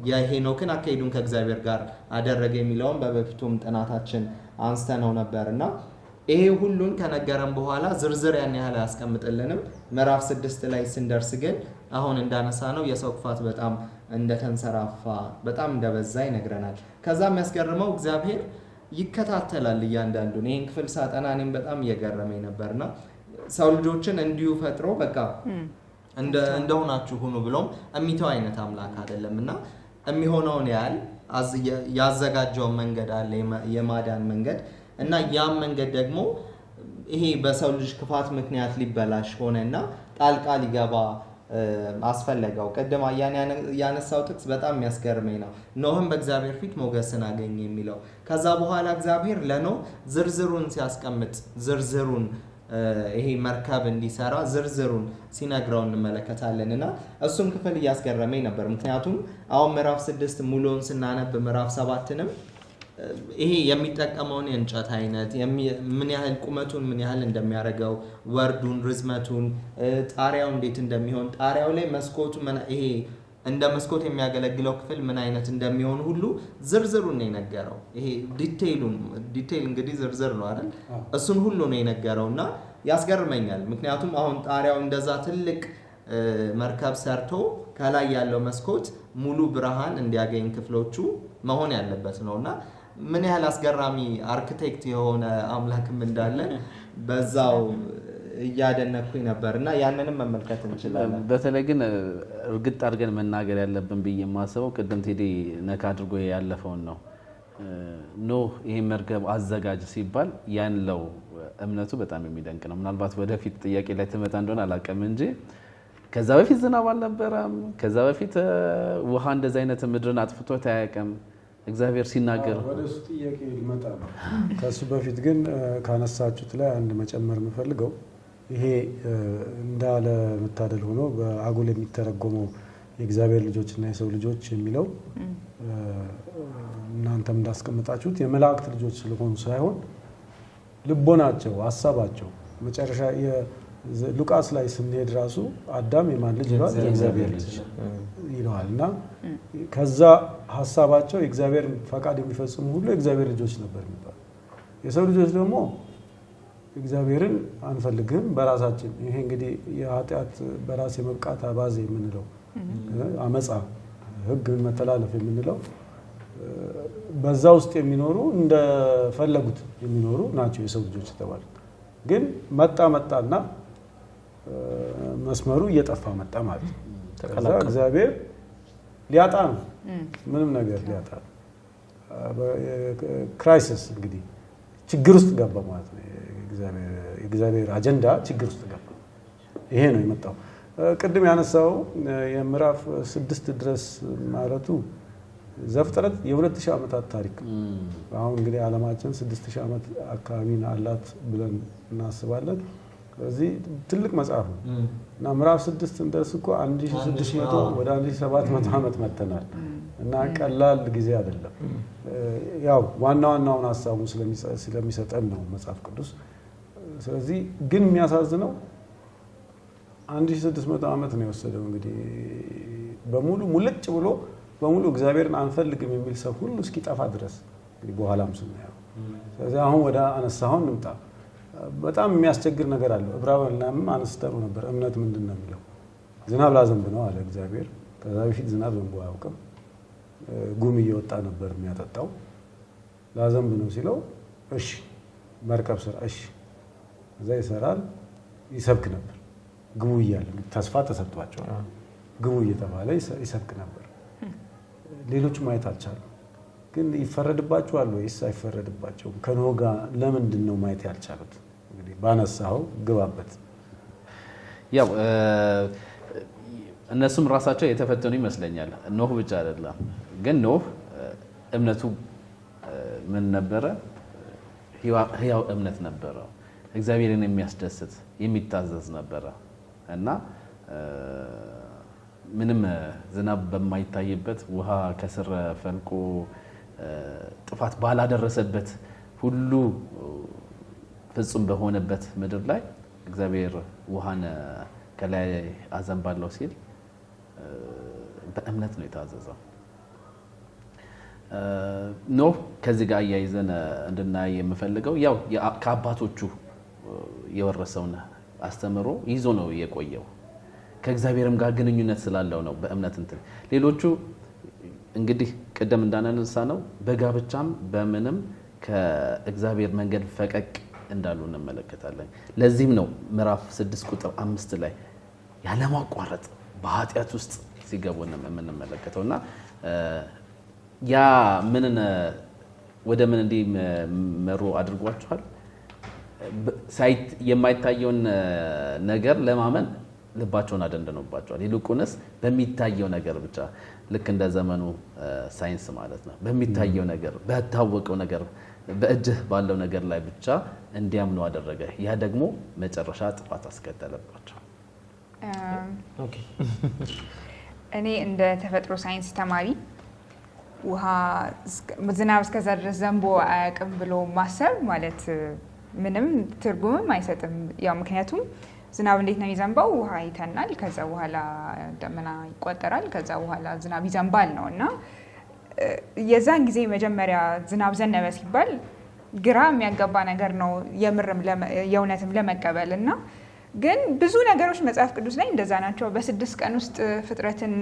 Speaker 2: የሄኖክን አካሄዱን ከእግዚአብሔር ጋር አደረገ የሚለውን በበፊቱም ጥናታችን አንስተነው ነበርና ይሄ ሁሉን ከነገረን በኋላ ዝርዝር ያን ያህል አያስቀምጥልንም። ምዕራፍ 6 ላይ ስንደርስ ግን አሁን እንዳነሳ ነው የሰው ክፋት በጣም እንደተንሰራፋ በጣም እንደበዛ ይነግረናል። ከዛ የሚያስገርመው እግዚአብሔር ይከታተላል እያንዳንዱን። ይህን ክፍል ሳጠና እኔም በጣም እየገረመኝ ነበርና ሰው ልጆችን እንዲሁ ፈጥሮ በቃ እንደሆናችሁ ሁኑ ብሎም የሚተው አይነት አምላክ አይደለም እና የሚሆነውን ያህል ያዘጋጀውን መንገድ አለ የማዳን መንገድ እና ያም መንገድ ደግሞ ይሄ በሰው ልጅ ክፋት ምክንያት ሊበላሽ ሆነና ጣልቃ ሊገባ አስፈለገው። ቀደም ያነሳው ጥቅስ በጣም የሚያስገርመኝ ነው። ኖህም በእግዚአብሔር ፊት ሞገስን አገኘ የሚለው ከዛ በኋላ እግዚአብሔር ለኖህ ዝርዝሩን ሲያስቀምጥ ዝርዝሩን ይሄ መርከብ እንዲሰራ ዝርዝሩን ሲነግረው እንመለከታለን እና እሱም ክፍል እያስገረመኝ ነበር። ምክንያቱም አሁን ምዕራፍ 6 ሙሉውን ስናነብ ምዕራፍ 7ንም ይሄ የሚጠቀመውን የእንጨት አይነት ምን ያህል ቁመቱን ምን ያህል እንደሚያደርገው ወርዱን ርዝመቱን ጣሪያው እንዴት እንደሚሆን ጣሪያው ላይ መስኮቱ ይሄ እንደ መስኮት የሚያገለግለው ክፍል ምን አይነት እንደሚሆን ሁሉ ዝርዝሩን ነው የነገረው። ይሄ ዲቴይል እንግዲህ ዝርዝር ነው አይደል? እሱን ሁሉ ነው የነገረውና ያስገርመኛል። ምክንያቱም አሁን ጣሪያው እንደዛ ትልቅ መርከብ ሰርቶ ከላይ ያለው መስኮት ሙሉ ብርሃን እንዲያገኝ ክፍሎቹ መሆን ያለበት ነውና ምን ያህል አስገራሚ አርኪቴክት የሆነ አምላክም እንዳለ በዛው እያደነኩኝ ነበርና ያንንም መመልከት እንችላለን።
Speaker 4: በተለይ ግን እርግጥ አድርገን መናገር ያለብን ብዬ የማስበው ቅድም ቴዲ ነካ አድርጎ ያለፈውን ነው። ኖህ ይሄ መርከብ አዘጋጅ ሲባል ያለው እምነቱ በጣም የሚደንቅ ነው። ምናልባት ወደፊት ጥያቄ ላይ ትመጣ እንደሆነ አላውቅም እንጂ ከዛ በፊት ዝናብ አልነበረም። ከዛ በፊት ውሃ እንደዚህ አይነት ምድርን አጥፍቶ አያውቅም። እግዚአብሔር ሲናገር
Speaker 1: ወደ እሱ ጥያቄ ሊመጣ ነው። ከሱ በፊት ግን ካነሳችሁት ላይ አንድ መጨመር የምፈልገው ይሄ እንዳለ መታደል ሆኖ በአጉል የሚተረጎመው የእግዚአብሔር ልጆች እና የሰው ልጆች የሚለው እናንተም እንዳስቀምጣችሁት የመላእክት ልጆች ስለሆኑ ሳይሆን ልቦናቸው፣ ሀሳባቸው መጨረሻ ሉቃስ ላይ ስንሄድ ራሱ አዳም የማን ልጅ ይለዋል? የእግዚአብሔር ልጅ ይለዋል። እና ከዛ ሀሳባቸው የእግዚአብሔር ፈቃድ የሚፈጽሙ ሁሉ የእግዚአብሔር ልጆች ነበር የሚባል። የሰው ልጆች ደግሞ እግዚአብሔርን አንፈልግም በራሳችን ይሄ እንግዲህ የኃጢአት በራስ የመብቃት አባዜ የምንለው አመፃ፣ ህግ መተላለፍ የምንለው በዛ ውስጥ የሚኖሩ እንደፈለጉት የሚኖሩ ናቸው የሰው ልጆች የተባሉ። ግን መጣና መስመሩ እየጠፋ መጣ ማለት ነው። ከዛ እግዚአብሔር ሊያጣ ነው፣ ምንም ነገር ሊያጣ ነው። ክራይሲስ እንግዲህ ችግር ውስጥ ገባ ማለት ነው። የእግዚአብሔር አጀንዳ ችግር ውስጥ ገባ። ይሄ ነው የመጣው። ቅድም ያነሳው የምዕራፍ 6 ድረስ ማለቱ ዘፍጥረት የ2000 ዓመታት ታሪክ። አሁን እንግዲህ ዓለማችን 6000 ዓመት አካባቢ አላት ብለን እናስባለን። ስለዚህ ትልቅ መጽሐፍ ነው እና ምዕራፍ 6 እንደርስ እኮ 1600 ወደ 1700 ዓመት መተናል እና ቀላል ጊዜ አይደለም። ያው ዋናውን ሀሳቡን ስለሚሰጠን ነው መጽሐፍ ቅዱስ። ስለዚህ ግን የሚያሳዝነው 1600 ዓመት ነው የወሰደው እንግዲህ በሙሉ ሙልጭ ብሎ በሙሉ እግዚአብሔርን አንፈልግም የሚል ሰው ሁሉ እስኪጠፋ ድረስ እንግዲህ በኋላም ስናየው። ስለዚህ አሁን ወደ አነሳሁን እንምጣ። በጣም የሚያስቸግር ነገር አለው። ዕብራውያን ላይም አንስተሩ ነበር። እምነት ምንድን ነው የሚለው ዝናብ ላዘንብ ነው አለ እግዚአብሔር። ከዛ በፊት ዝናብ ዘንቦ አያውቅም። ጉም እየወጣ ነበር የሚያጠጣው። ላዘንብ ነው ሲለው እሺ መርከብ ስራ፣ እሺ እዛ ይሰራል። ይሰብክ ነበር ግቡ እያለ ተስፋ ተሰጥቷቸዋል። ግቡ እየተባለ ይሰብክ ነበር። ሌሎቹ ማየት አልቻሉም። ግን ይፈረድባቸዋል ወይስ አይፈረድባቸውም? ከኖህ ጋር ለምንድን ነው ማየት ያልቻሉት? እንግዲህ ባነሳው ግባበት።
Speaker 4: ያው እነሱም ራሳቸው የተፈተኑ ይመስለኛል። ኖህ ብቻ አይደለም። ግን ኖህ እምነቱ ምን ነበረ? ህያው እምነት ነበረ። እግዚአብሔርን የሚያስደስት የሚታዘዝ ነበረ እና ምንም ዝናብ በማይታይበት ውሃ ከስር ፈልቆ ጥፋት ባላደረሰበት ሁሉ ፍጹም በሆነበት ምድር ላይ እግዚአብሔር ውሃን ከላይ አዘንባለሁ ሲል በእምነት ነው የታዘዘው። ኖህ ከዚህ ጋር አያይዘን እንድናይ የምፈልገው ያው ከአባቶቹ የወረሰውን አስተምሮ ይዞ ነው የቆየው። ከእግዚአብሔርም ጋር ግንኙነት ስላለው ነው በእምነት እንትን። ሌሎቹ እንግዲህ ቅድም እንዳነሳ ነው በጋብቻም በምንም ከእግዚአብሔር መንገድ ፈቀቅ እንዳሉ እንመለከታለን። ለዚህም ነው ምዕራፍ 6 ቁጥር 5 ላይ ያለማቋረጥ በኃጢአት ውስጥ ሲገቡ የምንመለከተው እና ያ ምንን ወደ ምን እንዲመሩ አድርጓቸዋል። የማይታየውን ነገር ለማመን ልባቸውን አደንድኖባቸዋል። ይልቁንስ በሚታየው ነገር ብቻ ልክ እንደ ዘመኑ ሳይንስ ማለት ነው በሚታየው ነገር በታወቀው ነገር በእጅህ ባለው ነገር ላይ ብቻ እንዲያምኑ አደረገ። ያ ደግሞ መጨረሻ ጥፋት አስከተለባቸው።
Speaker 3: እኔ እንደ ተፈጥሮ ሳይንስ ተማሪ ውሃ ዝናብ እስከዛ ድረስ ዘንቦ አያውቅም ብሎ ማሰብ ማለት ምንም ትርጉምም አይሰጥም። ያው ምክንያቱም ዝናብ እንዴት ነው የሚዘንበው? ውሃ ይተናል፣ ከዛ በኋላ ደመና ይቆጠራል፣ ከዛ በኋላ ዝናብ ይዘንባል ነው እና የዛን ጊዜ መጀመሪያ ዝናብ ዘነበ ሲባል ግራ የሚያጋባ ነገር ነው የምርም የእውነትም ለመቀበል እና ግን ብዙ ነገሮች መጽሐፍ ቅዱስ ላይ እንደዛ ናቸው። በ6 ቀን ውስጥ ፍጥረትን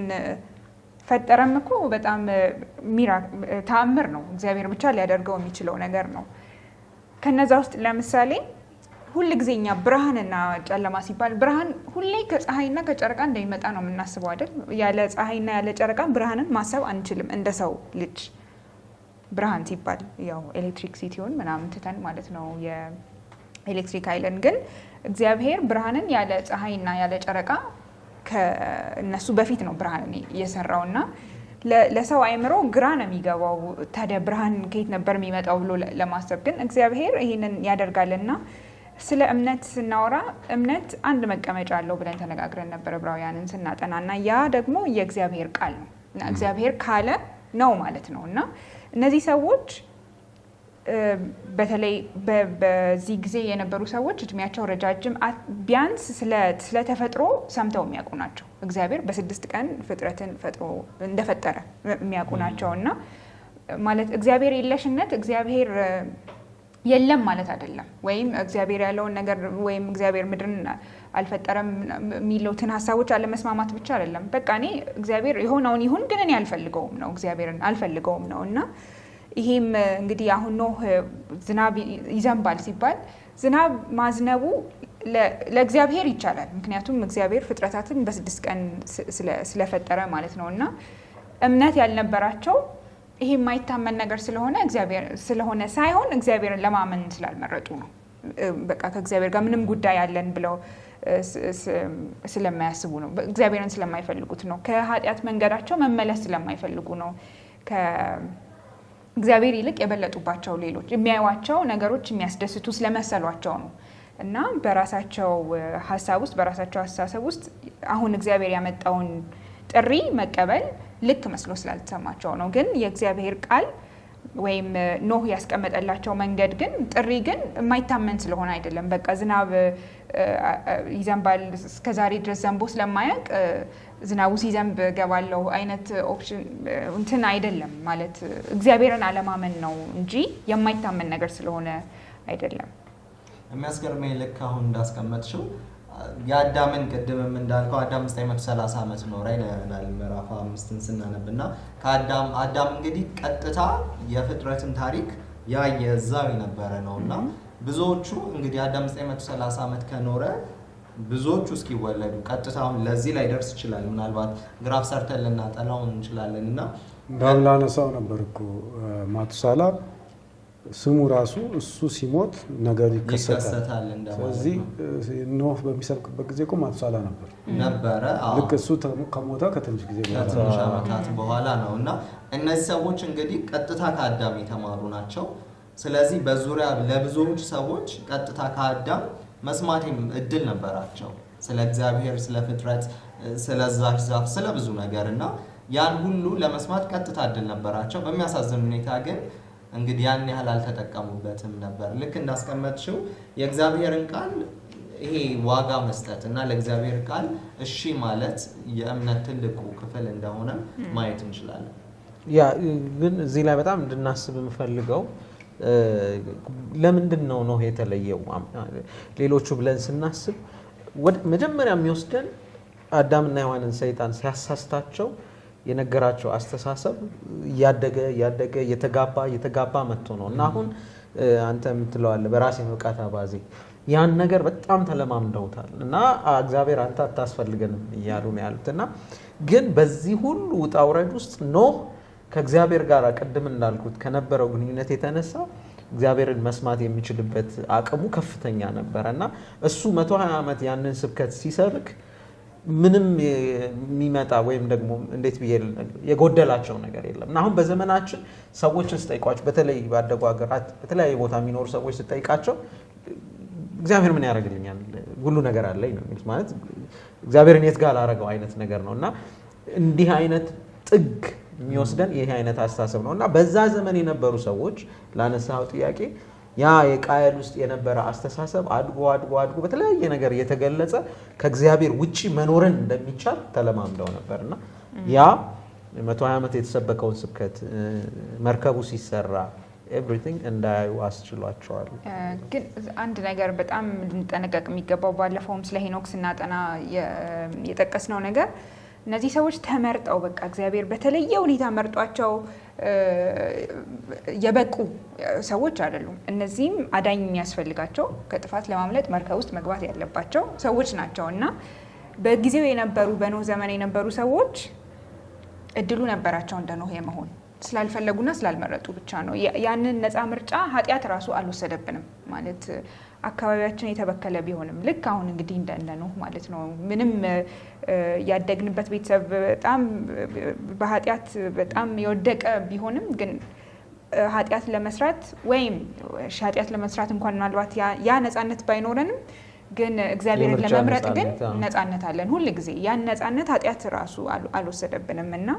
Speaker 3: ፈጠረም እኮ በጣም ተአምር ነው። እግዚአብሔር ብቻ ሊያደርገው የሚችለው ነገር ነው። ከነዛ ውስጥ ለምሳሌ ሁል ጊዜ እኛ ብርሃንና ጨለማ ሲባል ብርሃን ሁሌ ከፀሐይና ከጨረቃ እንደሚመጣ ነው የምናስበው አይደል? ያለ ፀሐይና ያለ ጨረቃ ብርሃንን ማሰብ አንችልም እንደ ሰው ልጅ። ብርሃን ሲባል ያው ኤሌክትሪክ ሲቲውን ምናምን ትተን ማለት ነው የኤሌክትሪክ ኃይልን። ግን እግዚአብሔር ብርሃንን ያለ ፀሐይና ያለ ጨረቃ ከእነሱ በፊት ነው ብርሃንን የሰራውና ለሰው አይምሮ ግራ ነው የሚገባው። ታዲያ ብርሃን ከየት ነበር የሚመጣው ብሎ ለማሰብ ግን እግዚአብሔር ይህንን ያደርጋልና ስለ እምነት ስናወራ እምነት አንድ መቀመጫ አለው ብለን ተነጋግረን ነበር ዕብራውያንን ስናጠና እና ያ ደግሞ የእግዚአብሔር ቃል ነው እና እግዚአብሔር ካለ ነው ማለት ነው እና እነዚህ ሰዎች በተለይ በዚህ ጊዜ የነበሩ ሰዎች እድሜያቸው ረጃጅም ቢያንስ ስለ ተፈጥሮ ሰምተው የሚያውቁ ናቸው። እግዚአብሔር በ6 ቀን ፍጥረትን ፈጥሮ እንደፈጠረ የሚያውቁ ናቸው እና ማለት እግዚአብሔር የለሽነት እግዚአብሔር የለም ማለት አይደለም። ወይም እግዚአብሔር ያለውን ነገር ወይም እግዚአብሔር ምድርን አልፈጠረም የሚሉትን ሀሳቦች አለመስማማት ብቻ አይደለም። በቃ እኔ እግዚአብሔር የሆነውን ይሁን ግን እኔ አልፈልገውም ነው፣ እግዚአብሔርን አልፈልገውም ነው እና ይሄም እንግዲህ አሁን ኖህ ዝናብ ይዘንባል ሲባል ዝናብ ማዝነቡ ለእግዚአብሔር ይቻላል። ምክንያቱም እግዚአብሔር ፍጥረታትን በ6 ቀን ስለፈጠረ ማለት ነው እና እምነት ያልነበራቸው ይሄ የማይታመን ነገር ስለሆነ ሳይሆን እግዚአብሔርን ለማመን ስላልመረጡ ነው። በቃ ከእግዚአብሔር ጋር ምንም ጉዳይ ያለን ብለው ስለማያስቡ ነው። እግዚአብሔርን ስለማይፈልጉት ነው። ከኃጢአት መንገዳቸው መመለስ ስለማይፈልጉ ነው። ከእግዚአብሔር ይልቅ የበለጡባቸው ሌሎች የሚያዩዋቸው ነገሮች የሚያስደስቱ ስለመሰሏቸው ነው እና በራሳቸው ሀሳብ ውስጥ በራሳቸው አስተሳሰብ ውስጥ አሁን እግዚአብሔር ያመጣውን ጥሪ መቀበል ልክ መስሎ ስላልተሰማቸው ነው። ግን የእግዚአብሔር ቃል ወይም ኖህ ያስቀመጠላቸው መንገድ ግን ጥሪ ግን የማይታመን ስለሆነ አይደለም። በቃ ዝናብ ይዘንባል እስከዛሬ ድረስ ዘንቦ ስለማያውቅ ዝናቡ ሲዘንብ ገባለው አይነት ኦፕሽን እንትን አይደለም ማለት እግዚአብሔርን አለማመን ነው እንጂ የማይታመን ነገር ስለሆነ አይደለም።
Speaker 2: የሚያስገርመኝ ልክ አሁን እንዳስቀመጥሽው የአዳምን ቅድምም እንዳልከው አዳም 930 ዓመት ኖረ ይለናል ምዕራፍ 5ን ስናነብና አዳም እንግዲህ ቀጥታ የፍጥረትን ታሪክ ያየ እዛው የነበረ ነውና ብዙዎቹ እንግዲህ አዳም 930 ዓመት ከኖረ ብዙዎቹ እስኪወለዱ ቀጥታውን ለዚህ ላይ ደርስ ይችላል። ምናልባት ግራፍ ሰርተን ልናጠላው እንችላለንና
Speaker 1: እንዳው ላነሳው ነበር እኮ ማቱሳላ ስሙ ራሱ እሱ ሲሞት ነገር ይከሰታል። ስለዚህ ኖህ በሚሰብክበት ጊዜ እኮ ማቱሳላ ነበረ። ልክ እሱ ከሞተ ከትንሽ ጊዜ
Speaker 2: በኋላ ነው እና እነዚህ ሰዎች እንግዲህ ቀጥታ ከአዳም የተማሩ ናቸው። ስለዚህ በዙሪያ ለብዙዎች ሰዎች ቀጥታ ከአዳም መስማት እድል ነበራቸው ስለ እግዚአብሔር፣ ስለ ፍጥረት፣ ስለ ዛፍ፣ ስለ ብዙ ነገር እና ያን ሁሉ ለመስማት ቀጥታ እድል ነበራቸው። በሚያሳዝን ሁኔታ ግን እንግዲህ ያን ያህል አልተጠቀሙበትም ነበር። ልክ እንዳስቀመጥሽው የእግዚአብሔርን ቃል ይሄ ዋጋ መስጠት እና ለእግዚአብሔር ቃል እሺ ማለት የእምነት ትልቁ ክፍል እንደሆነ ማየት እንችላለን።
Speaker 5: ያ ግን እዚህ ላይ በጣም እንድናስብ የምፈልገው ለምንድን ነው የተለየው ሌሎቹ ብለን ስናስብ መጀመሪያ የሚወስደን አዳምና ሔዋንን ሰይጣን ሲያሳስታቸው የነገራቸው አስተሳሰብ እያደገ እየተጋባ መጥቶ ነው እና አሁን አንተ የምትለዋለህ በራሴ መብቃት አባዜ ያን ነገር በጣም ተለማምደውታል እና እግዚአብሔር አንተ አታስፈልገንም እያሉ ነው ያሉት እና ግን በዚህ ሁሉ ውጣ ውረድ ውስጥ ኖህ ከእግዚአብሔር ጋር ቅድም እንዳልኩት ከነበረው ግንኙነት የተነሳ እግዚአብሔርን መስማት የሚችልበት አቅሙ ከፍተኛ ነበረ እና እሱ 120 ዓመት ያንን ስብከት ሲሰብክ ምንም የሚመጣ ወይም ደግሞ እንዴት ብዬ የጎደላቸው ነገር የለም እና አሁን በዘመናችን ሰዎችን ስጠይቋቸው በተለይ ባደጉ ሀገራት በተለያየ ቦታ የሚኖሩ ሰዎች ስጠይቃቸው እግዚአብሔር ምን ያደርግልኛል ሁሉ ነገር አለኝ ነው የሚሉት። ማለት እግዚአብሔርን የት ጋር ላደረገው አይነት ነገር ነው እና እንዲህ አይነት ጥግ የሚወስደን ይሄ አይነት አስተሳሰብ ነው እና በዛ ዘመን የነበሩ ሰዎች ላነሳው ጥያቄ ያ የቃየል ውስጥ የነበረ አስተሳሰብ አድጎ በተለያየ ነገር እየተገለጸ ከእግዚአብሔር ውጪ መኖርን እንደሚቻል ተለማምደው ነበርና ያ 120 ዓመት የተሰበከውን ስብከት መርከቡ ሲሰራ ኤቭሪቲንግ እንዳያዩ አስችሏቸዋል።
Speaker 3: ግን አንድ ነገር በጣም ልንጠነቀቅ የሚገባው ባለፈውም ስለ ሄኖክ ስናጠና የጠቀስነው ነገር እነዚህ ሰዎች ተመርጠው በቃ እግዚአብሔር በተለየ ሁኔታ መርጧቸው የበቁ ሰዎች አይደሉም። እነዚህም አዳኝ የሚያስፈልጋቸው ከጥፋት ለማምለጥ መርከብ ውስጥ መግባት ያለባቸው ሰዎች ናቸው እና በጊዜው የነበሩ በኖህ ዘመን የነበሩ ሰዎች እድሉ ነበራቸው እንደ ኖህ የመሆን ስላልፈለጉና ስላልመረጡ ብቻ ነው። ያንን ነፃ ምርጫ ኃጢአት ራሱ አልወሰደብንም ማለት አካባቢያችን የተበከለ ቢሆንም ልክ አሁን እንግዲህ እንደ ኖህ ማለት ነው። ምንም ያደግንበት ቤተሰብ በጣም በኃጢአት በጣም የወደቀ ቢሆንም ግን ኃጢአት ለመስራት ወይም ኃጢአት ለመስራት እንኳን ምናልባት ያ ነፃነት ባይኖረንም ግን እግዚአብሔርን ለመምረጥ ግን ነፃነት አለን ሁል ጊዜ። ያን ነፃነት ኃጢአት ራሱ አልወሰደብንም እና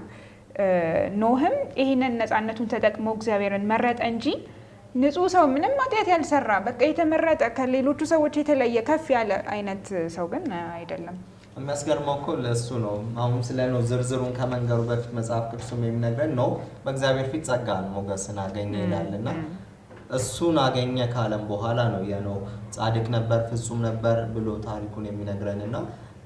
Speaker 3: ኖህም ይህንን ነፃነቱን ተጠቅሞ እግዚአብሔርን መረጠ እንጂ ንጹህ ሰው ምንም ኃጢአት ያልሰራ በቃ የተመረጠ ከሌሎቹ ሰዎች የተለየ ከፍ ያለ አይነት ሰው ግን አይደለም።
Speaker 2: የሚያስገርመው እኮ ለእሱ ነው። አሁን ስለ ኖህ ዝርዝሩን ከመንገሩ በፊት መጽሐፍ ቅዱስም የሚነግረን ኖህ በእግዚአብሔር ፊት ጸጋን ሞገስን አገኘ ይላልና እሱን አገኘ ካለም በኋላ ነው የኖህ ጻድቅ ነበር ፍጹም ነበር ብሎ ታሪኩን የሚነግረንና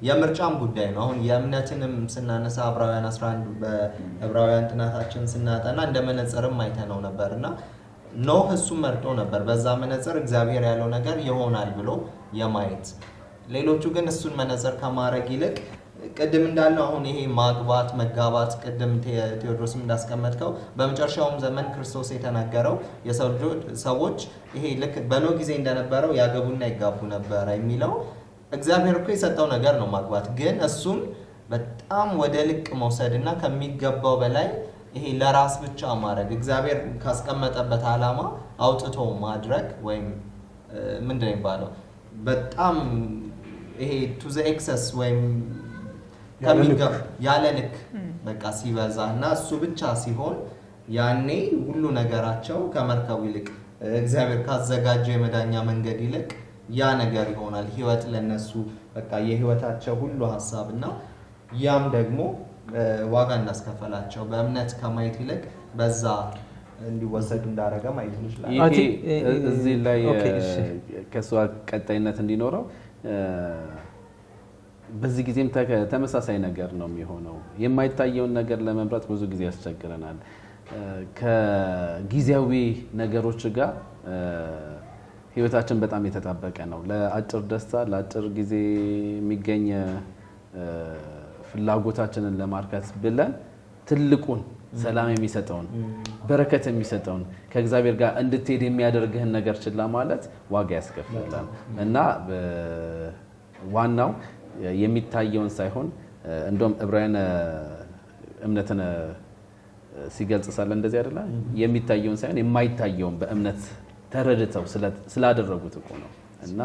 Speaker 2: የምርጫም ጉዳይ ነው። አሁን የእምነትንም ስናነሳ ዕብራውያን 11 በዕብራውያን ጥናታችን ስናጠና እንደ መነጽርም አይተነው ነበርና ኖህ እሱን መርጦ ነበር በዛ መነጽር እግዚአብሔር ያለው ነገር ይሆናል ብሎ የማየት። ሌሎቹ ግን እሱን መነጽር ከማድረግ ይልቅ ቅድም እንዳልነው አሁን ይሄ ማግባት መጋባት ቅድም ቴዎድሮስም እንዳስቀመጥከው በመጨረሻውም ዘመን ክርስቶስ የተናገረው የሰው ሰዎች ይሄ ልክ በኖህ ጊዜ እንደነበረው ያገቡና ይጋቡ ነበር የሚለው እግዚአብሔር እኮ የሰጠው ነገር ነው ማግባት። ግን እሱን በጣም ወደ ልቅ መውሰድና ከሚገባው በላይ ይሄ ለራስ ብቻ ማድረግ እግዚአብሔር ካስቀመጠበት ዓላማ አውጥቶ ማድረግ ወይም ምንድን ነው የሚባለው በጣም ይሄ ቱ ዘ ኤክሰስ ወይም ከሚገባ ያለ ልክ በቃ ሲበዛ እና እሱ ብቻ ሲሆን ያኔ ሁሉ ነገራቸው ከመርከቡ ይልቅ እግዚአብሔር ካዘጋጀው የመዳኛ መንገድ ይልቅ ያ ነገር ይሆናል። ህይወት ለነሱ በቃ የህይወታቸው ሁሉ ሐሳብና ያም ደግሞ ዋጋ እንዳስከፈላቸው በእምነት ከማየት ይልቅ በዛ እንዲወሰዱ እንዳረገ ማየት ይችላል።
Speaker 4: እዚህ ላይ ከሷ ቀጣይነት እንዲኖረው በዚህ ጊዜም ተመሳሳይ ነገር ነው የሚሆነው። የማይታየውን ነገር ለመምረጥ ብዙ ጊዜ ያስቸግረናል። ከጊዜያዊ ነገሮች ጋር ህይወታችን በጣም የተጣበቀ ነው። ለአጭር ደስታ ለአጭር ጊዜ የሚገኝ ፍላጎታችንን ለማርካት ብለን ትልቁን ሰላም የሚሰጠውን በረከት የሚሰጠውን ከእግዚአብሔር ጋር እንድትሄድ የሚያደርግህን ነገር ችላ ማለት ዋጋ ያስከፍላል እና ዋናው የሚታየውን ሳይሆን እንደውም ዕብራውያን እምነትን ሲገልጽ ሳለ እንደዚህ አይደለ የሚታየውን ሳይሆን የማይታየውን በእምነት ተረድተው ስላደረጉት እኮ ነው እና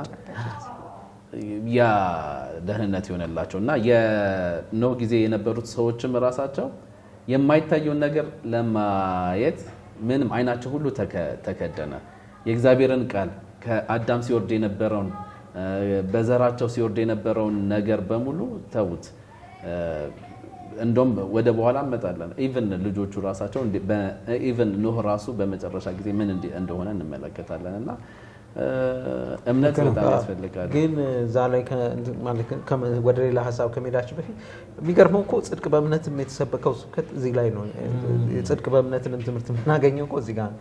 Speaker 4: ያ ደህንነት ይሆነላቸው እና የኖህ ጊዜ የነበሩት ሰዎችም ራሳቸው የማይታየውን ነገር ለማየት ምንም አይናቸው ሁሉ ተከደነ። የእግዚአብሔርን ቃል ከአዳም ሲወርድ የነበረውን በዘራቸው ሲወርድ የነበረውን ነገር በሙሉ ተውት። እንደውም ወደ በኋላ እንመጣለን። ኢቭን ልጆቹ ራሳቸው ኢቭን ኖህ ራሱ በመጨረሻ ጊዜ ምን እንደሆነ እንመለከታለን እና እምነት በጣም ያስፈልጋል።
Speaker 5: ግን እዛ ላይ ወደ ሌላ ሀሳብ ከመሄዳችን በፊት የሚገርመው እኮ ጽድቅ በእምነትም የተሰበከው ስብከት እዚህ ላይ ነው። ጽድቅ በእምነትንም ትምህርት የምናገኘው እኮ እዚህ ጋር ነው።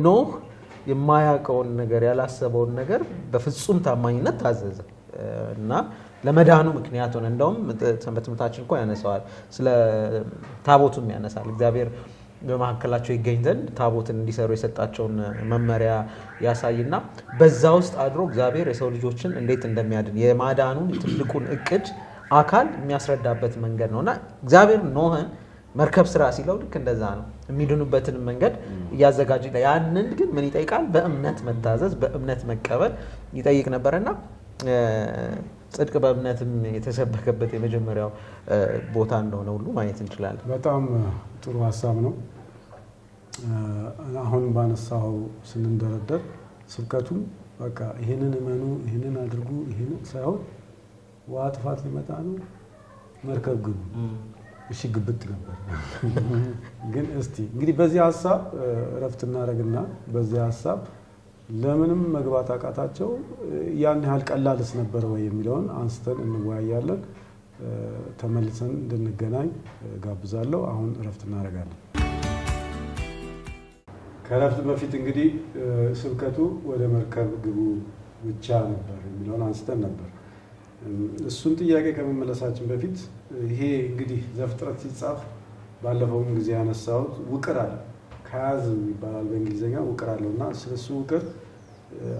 Speaker 5: ኖህ የማያውቀውን ነገር ያላሰበውን ነገር በፍጹም ታማኝነት ታዘዘ እና ለመዳኑ ምክንያት ሆነ። እንደውም በትምህርታችን እኮ ያነሳዋል፣ ስለ ታቦቱም ያነሳል። እግዚአብሔር በመካከላቸው ይገኝ ዘንድ ታቦትን እንዲሰሩ የሰጣቸውን መመሪያ ያሳይና በዛ ውስጥ አድሮ እግዚአብሔር የሰው ልጆችን እንዴት እንደሚያድን የማዳኑን ትልቁን እቅድ አካል የሚያስረዳበት መንገድ ነውና እግዚአብሔር ኖህን መርከብ ስራ ሲለው ልክ እንደዛ ነው። የሚድኑበትን መንገድ እያዘጋጀ ያንን ግን ምን ይጠይቃል? በእምነት መታዘዝ፣ በእምነት መቀበል ይጠይቅ ነበርና ጽድቅ በእምነትም የተሰበከበት የመጀመሪያው ቦታ እንደሆነ ሁሉ ማየት እንችላለን።
Speaker 1: በጣም ጥሩ ሀሳብ ነው። አሁን ባነሳው ስንንደረደር ስብከቱም በቃ ይህንን እመኑ፣ ይህንን አድርጉ፣ ይህንን ሳይሆን ውሃ ጥፋት ሊመጣ ነው መርከብ ግቡ። እሺ ግብት ነበር። ግን እስቲ እንግዲህ በዚህ ሀሳብ እረፍት እናደርግና በዚህ ሀሳብ ለምንም መግባት አቃታቸው ያን ያህል ቀላልስ ነበር ወይ የሚለውን አንስተን እንወያያለን። ተመልሰን እንድንገናኝ ጋብዛለሁ። አሁን እረፍት እናደርጋለን። ከእረፍት በፊት እንግዲህ ስብከቱ ወደ መርከብ ግቡ ብቻ ነበር የሚለውን አንስተን ነበር። እሱን ጥያቄ ከመመለሳችን በፊት ይሄ እንግዲህ ዘፍጥረት ሲጻፍ ባለፈውም ጊዜ ያነሳሁት ውቅር አለ፣ ከያዝም ይባላል በእንግሊዝኛ ውቅር አለው እና ስለሱ ውቅር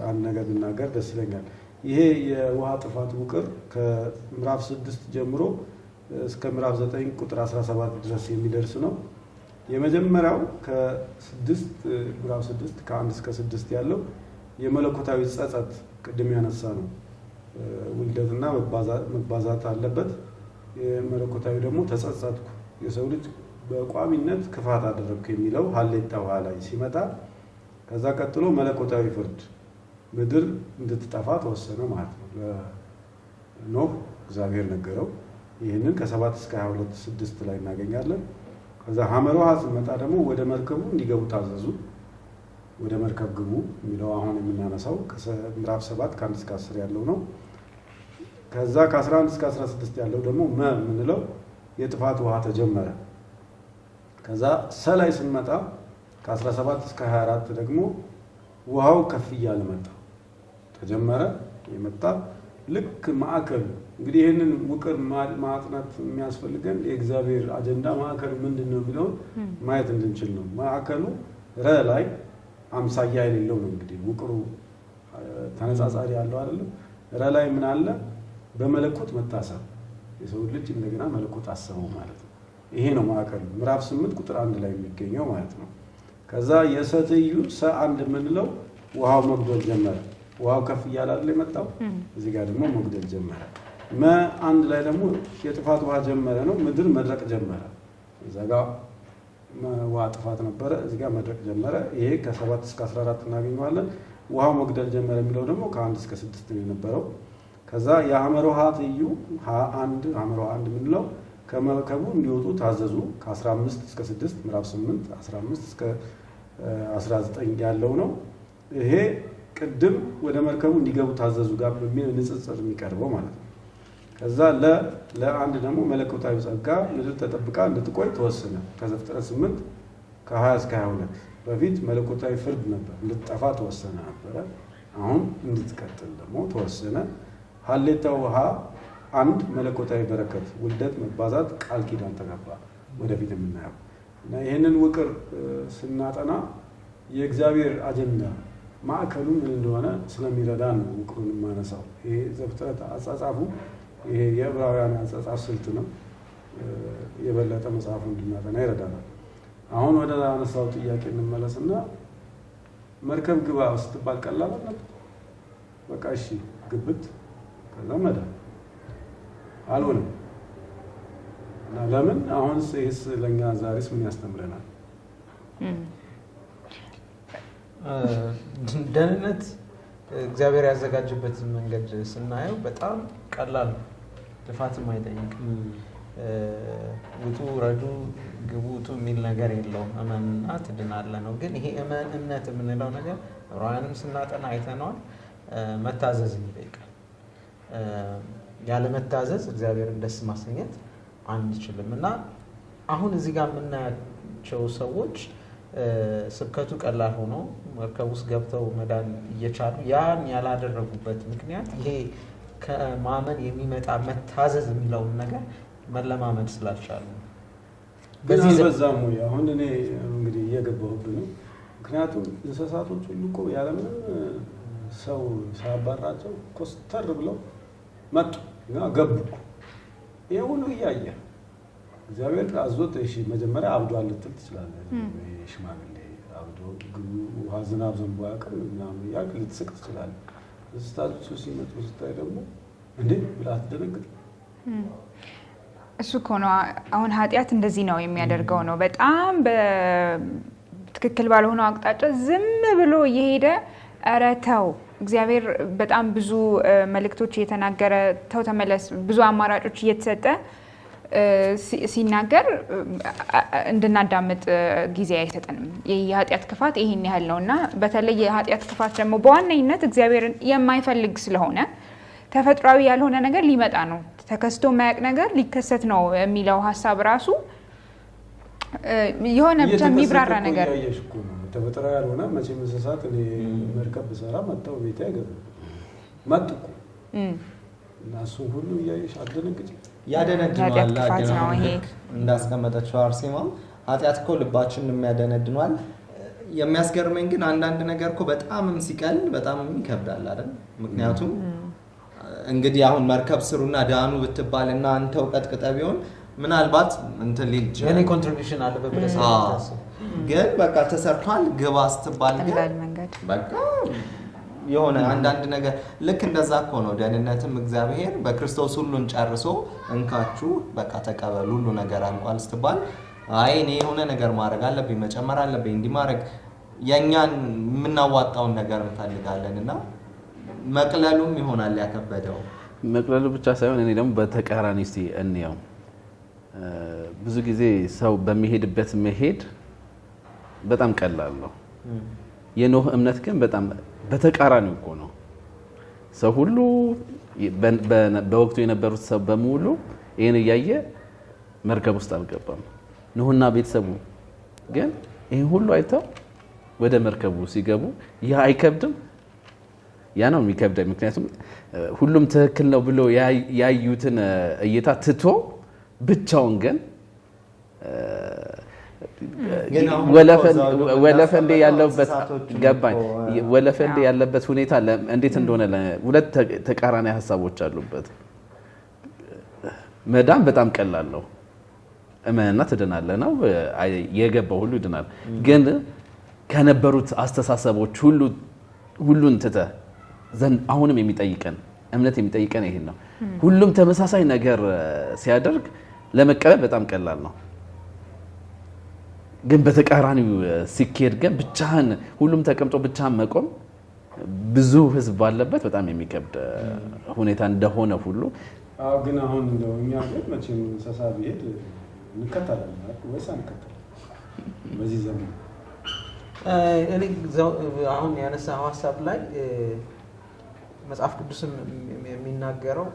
Speaker 1: አንድ ነገር ብናገር ደስ ይለኛል። ይሄ የውሃ ጥፋት ውቅር ከምዕራፍ 6 ጀምሮ እስከ ምዕራፍ 9 ቁጥር 17 ድረስ የሚደርስ ነው። የመጀመሪያው ምዕራፍ 6 ከ1 እስከ 6 ያለው የመለኮታዊ ጸጸት ቅድም ያነሳ ነው። ውልደትና መባዛት አለበት። የመለኮታዊ ደግሞ ተጸጸትኩ፣ የሰው ልጅ በቋሚነት ክፋት አደረግኩ የሚለው ሀሌታ ውሃ ላይ ሲመጣ፣ ከዛ ቀጥሎ መለኮታዊ ፍርድ ምድር እንድትጠፋ ተወሰነ ማለት ነው። ለኖህ እግዚአብሔር ነገረው። ይህንን ከ7 እስከ 22 6 ላይ እናገኛለን። ከዛ ሐመር ውሃ ስንመጣ ደግሞ ወደ መርከቡ እንዲገቡ ታዘዙ። ወደ መርከብ ግቡ የሚለው አሁን የምናነሳው ምዕራፍ 7 ከ1 እስከ 10 ያለው ነው። ከዛ ከ11 እስከ 16 ያለው ደግሞ የምንለው የጥፋት ውሃ ተጀመረ። ከዛ ሰላይ ስንመጣ ከ17 እስከ 24 ደግሞ ውሃው ከፍ እያለ መጣ፣ ተጀመረ፣ የመጣ ልክ ማዕከሉ እንግዲህ ይህንን ውቅር ማጥናት የሚያስፈልገን የእግዚአብሔር አጀንዳ ማዕከሉ ምንድን ነው የሚለውን ማየት እንድንችል ነው። ማዕከሉ ረ ላይ አምሳያ የሌለው ነው። እንግዲህ ውቅሩ ተነጻጻሪ ያለው አይደለም። ረ ላይ ምን አለ? በመለኮት መታሰብ፣ የሰው ልጅ እንደገና መለኮት አሰበው ማለት ነው። ይሄ ነው ማዕከሉ። ምዕራፍ 8 ቁጥር 1 ላይ የሚገኘው ማለት ነው። ከዛ የሰትዩ ሰ1 የምንለው ውሃው መጉደል ጀመረ። ውሃው ከፍ እያለ አይደል የመጣው፣ እዚህ ጋር ደግሞ መጉደል ጀመረ። መ1 ላይ ደግሞ የጥፋት ውሃ ጀመረ ነው። ምድር መድረቅ ጀመረ። እዛ ጋር ውሃ ጥፋት ነበረ፣ እዚህ ጋር መድረቅ ጀመረ። ይሄ ከ7 እስከ 14 እናገኘዋለን። ውሃው መጉደል ጀመረ የሚለው ደግሞ ከ1 እስከ 6 ነው የነበረው። ከዛ የሐመር ውሃ ትይዩ ሐመር ውሃ 1 የምንለው ከመርከቡ እንዲወጡ ታዘዙ። ከ15 እስከ 6 ምዕራፍ 8 15 እስከ 19 ያለው ነው። ይሄ ቅድም ወደ መርከቡ እንዲገቡ ታዘዙ ጋር በሚል ንጽጽር የሚቀርበው ማለት ነው። ከዛ ለአንድ ደግሞ መለኮታዊ ጸጋ ምድር ተጠብቃ እንድትቆይ ተወሰነ። ከዘፍጥረት 8 ከ20 እስከ 22 በፊት መለኮታዊ ፍርድ ነበር፣ እንድትጠፋ ተወሰነ ነበረ። አሁን እንድትቀጥል ደግሞ ተወሰነ። ሀሌታ ውሃ 1 መለኮታዊ በረከት፣ ውልደት፣ መባዛት፣ ቃል ኪዳን ተገባ። ወደፊት የምናየው እና ይህንን ውቅር ስናጠና የእግዚአብሔር አጀንዳ ማዕከሉ ምን እንደሆነ ስለሚረዳ ነው ውቅሩን የማነሳው። ይሄ ዘፍጥረት አጻጻፉ ይሄ የዕብራውያን አጻጻፍ ስልት ነው። የበለጠ መጽሐፉ እንድናጠና ይረዳናል። አሁን ወደ አነሳው ጥያቄ እንመለስና መርከብ ግባ ስትባል ቀላል ነበር። በቃ እሺ ግብት ከዛ መዳ አልሆነም። እና ለምን አሁንስ ይህስ ለእኛ ዛሬስ ምን ያስተምረናል?
Speaker 5: ደህንነት እግዚአብሔር ያዘጋጀበትን መንገድ ስናየው በጣም ቀላል ነው፣ ልፋትም አይጠይቅም። ውጡ፣ ረዱ፣ ግቡ፣ ውጡ የሚል ነገር የለውም። እመንና ትድናለህ ነው። ግን ይሄ እምነት የምንለው ነገር ዕብራውያንም ስናጠና አይተነዋል። መታዘዝን ይጠይቃል። ያለ መታዘዝ እግዚአብሔርን ደስ ማሰኘት አንችልም። እና አሁን እዚህ ጋር የምናያቸው ሰዎች ስብከቱ ቀላል ሆኖ መርከብ ውስጥ ገብተው መዳን እየቻሉ ያን ያላደረጉበት ምክንያት ይሄ ከማመን የሚመጣ መታዘዝ የሚለውን ነገር መለማመድ ስላልቻሉ።
Speaker 1: ግን አልበዛም ወይ? አሁን እኔ እንግዲህ እየገባሁብህ ነው። ምክንያቱም እንስሳቶች ሁሉ እኮ ያለምንም ሰው ሳያባራቸው ኮስተር ብለው መጡ እና ገቡ። ይሄ ሁሉ እያየ እግዚአብሔር አዞት እሺ መጀመሪያ አብዷል ልትል ትችላለህ። ሽማግሌ አብዶ ውሃ ዝናብ ዘንቦ ያውቅም ምናምን እያልክ ልትስቅ ትችላለህ። እንስሳቶቹ ሲመጡ ስታይ ደግሞ እንዴ ብላ አትደነግጥ።
Speaker 3: እሱ እኮ ነው አሁን ኃጢአት እንደዚህ ነው የሚያደርገው ነው። በጣም በትክክል ባልሆነው አቅጣጫ ዝም ብሎ እየሄደ ኧረ ተው እግዚአብሔር በጣም ብዙ መልእክቶች እየተናገረ ተው ተመለስ ብዙ አማራጮች እየተሰጠ ሲናገር እንድናዳምጥ ጊዜ አይሰጠንም። የኃጢአት ክፋት ይሄን ያህል ነውና በተለይ የኃጢአት ክፋት ደግሞ በዋነኝነት እግዚአብሔርን የማይፈልግ ስለሆነ ተፈጥሯዊ ያልሆነ ነገር ሊመጣ ነው፣ ተከስቶ የማያውቅ ነገር ሊከሰት ነው የሚለው ሀሳብ ራሱ የሆነ ብቻ የሚብራራ ነገር
Speaker 1: ተፈጥሯዊ ያልሆነ መቼም እንስሳት እኔ መርከብ ብሰራ መጥተው ቤት አይገቡም መጡ እኮ እና እሱን ሁሉ እያየሽ አትደነግጭ።
Speaker 2: ያደነድነዋል። እንዳስቀመጠችው አርሴማ ኃጢአት እኮ ልባችንን የሚያደነድነዋል። የሚያስገርመኝ ግን አንዳንድ ነገር እኮ በጣምም ሲቀል በጣምም ይከብዳል አይደል? ምክንያቱም እንግዲህ አሁን መርከብ ስሩና ዳኑ ብትባልና አንተው ቀጥቅጠ ቢሆን ምናልባት እንትን ሊል
Speaker 5: የኔ ኮንትሪቢዩሽን አለ በብለስ
Speaker 2: ግን በቃ ተሰርቷል ግባ ስትባል ግን በቃ የሆነ አንዳንድ ነገር ልክ እንደዛ እኮ ነው። ደህንነትም እግዚአብሔር በክርስቶስ ሁሉን ጨርሶ እንካችሁ በቃ ተቀበሉ ሁሉ ነገር አልቋል ስትባል አይ እኔ የሆነ ነገር ማድረግ አለብኝ መጨመር አለብኝ እንዲህ ማድረግ የኛን የምናዋጣውን ነገር እንፈልጋለን እና መቅለሉም ይሆናል ያከበደው።
Speaker 4: መቅለሉ ብቻ ሳይሆን እኔ ደግሞ በተቃራኒ እስቲ እንየው። ብዙ ጊዜ ሰው በሚሄድበት መሄድ በጣም ቀላል ነው። የኖህ እምነት ግን በጣም በተቃራኒው እኮ ነው። ሰው ሁሉ በወቅቱ የነበሩት ሰው በሙሉ ይሄን እያየ መርከብ ውስጥ አልገባም። ኖህና ቤተሰቡ ግን ይሄን ሁሉ አይተው ወደ መርከቡ ሲገቡ ያ አይከብድም? ያ ነው የሚከብደው። ምክንያቱም ሁሉም ትክክል ነው ብሎ ያዩትን እይታ ትቶ ብቻውን ግን ወለፈንዴ ያለበት ገባኝ። ወለፈንዴ ያለበት ሁኔታ እንዴት እንደሆነ ሁለት ተቃራኒ ሀሳቦች አሉበት። መዳን በጣም ቀላል ነው። እመንና ትድናለህ ነው፣ የገባው ሁሉ ይድናል። ግን ከነበሩት አስተሳሰቦች ሁሉን ትተህ ዘንድ አሁንም የሚጠይቀን እምነት የሚጠይቀን ይሄን ነው። ሁሉም ተመሳሳይ ነገር ሲያደርግ ለመቀበል በጣም ቀላል ነው። ግን በተቃራኒው ሲኬድ ግን ብቻህን ሁሉም ተቀምጦ ብቻህን መቆም ብዙ ህዝብ ባለበት በጣም የሚከብድ ሁኔታ እንደሆነ ሁሉ
Speaker 1: ግን አሁን እንደው እኛ ግን መቼም እንስሳ ቢሄድ እንከተላለን ወይስ አንከተልም? በዚህ ዘመን
Speaker 5: እኔ አሁን ያነሳው ሀሳብ ላይ መጽሐፍ ቅዱስም የሚናገረው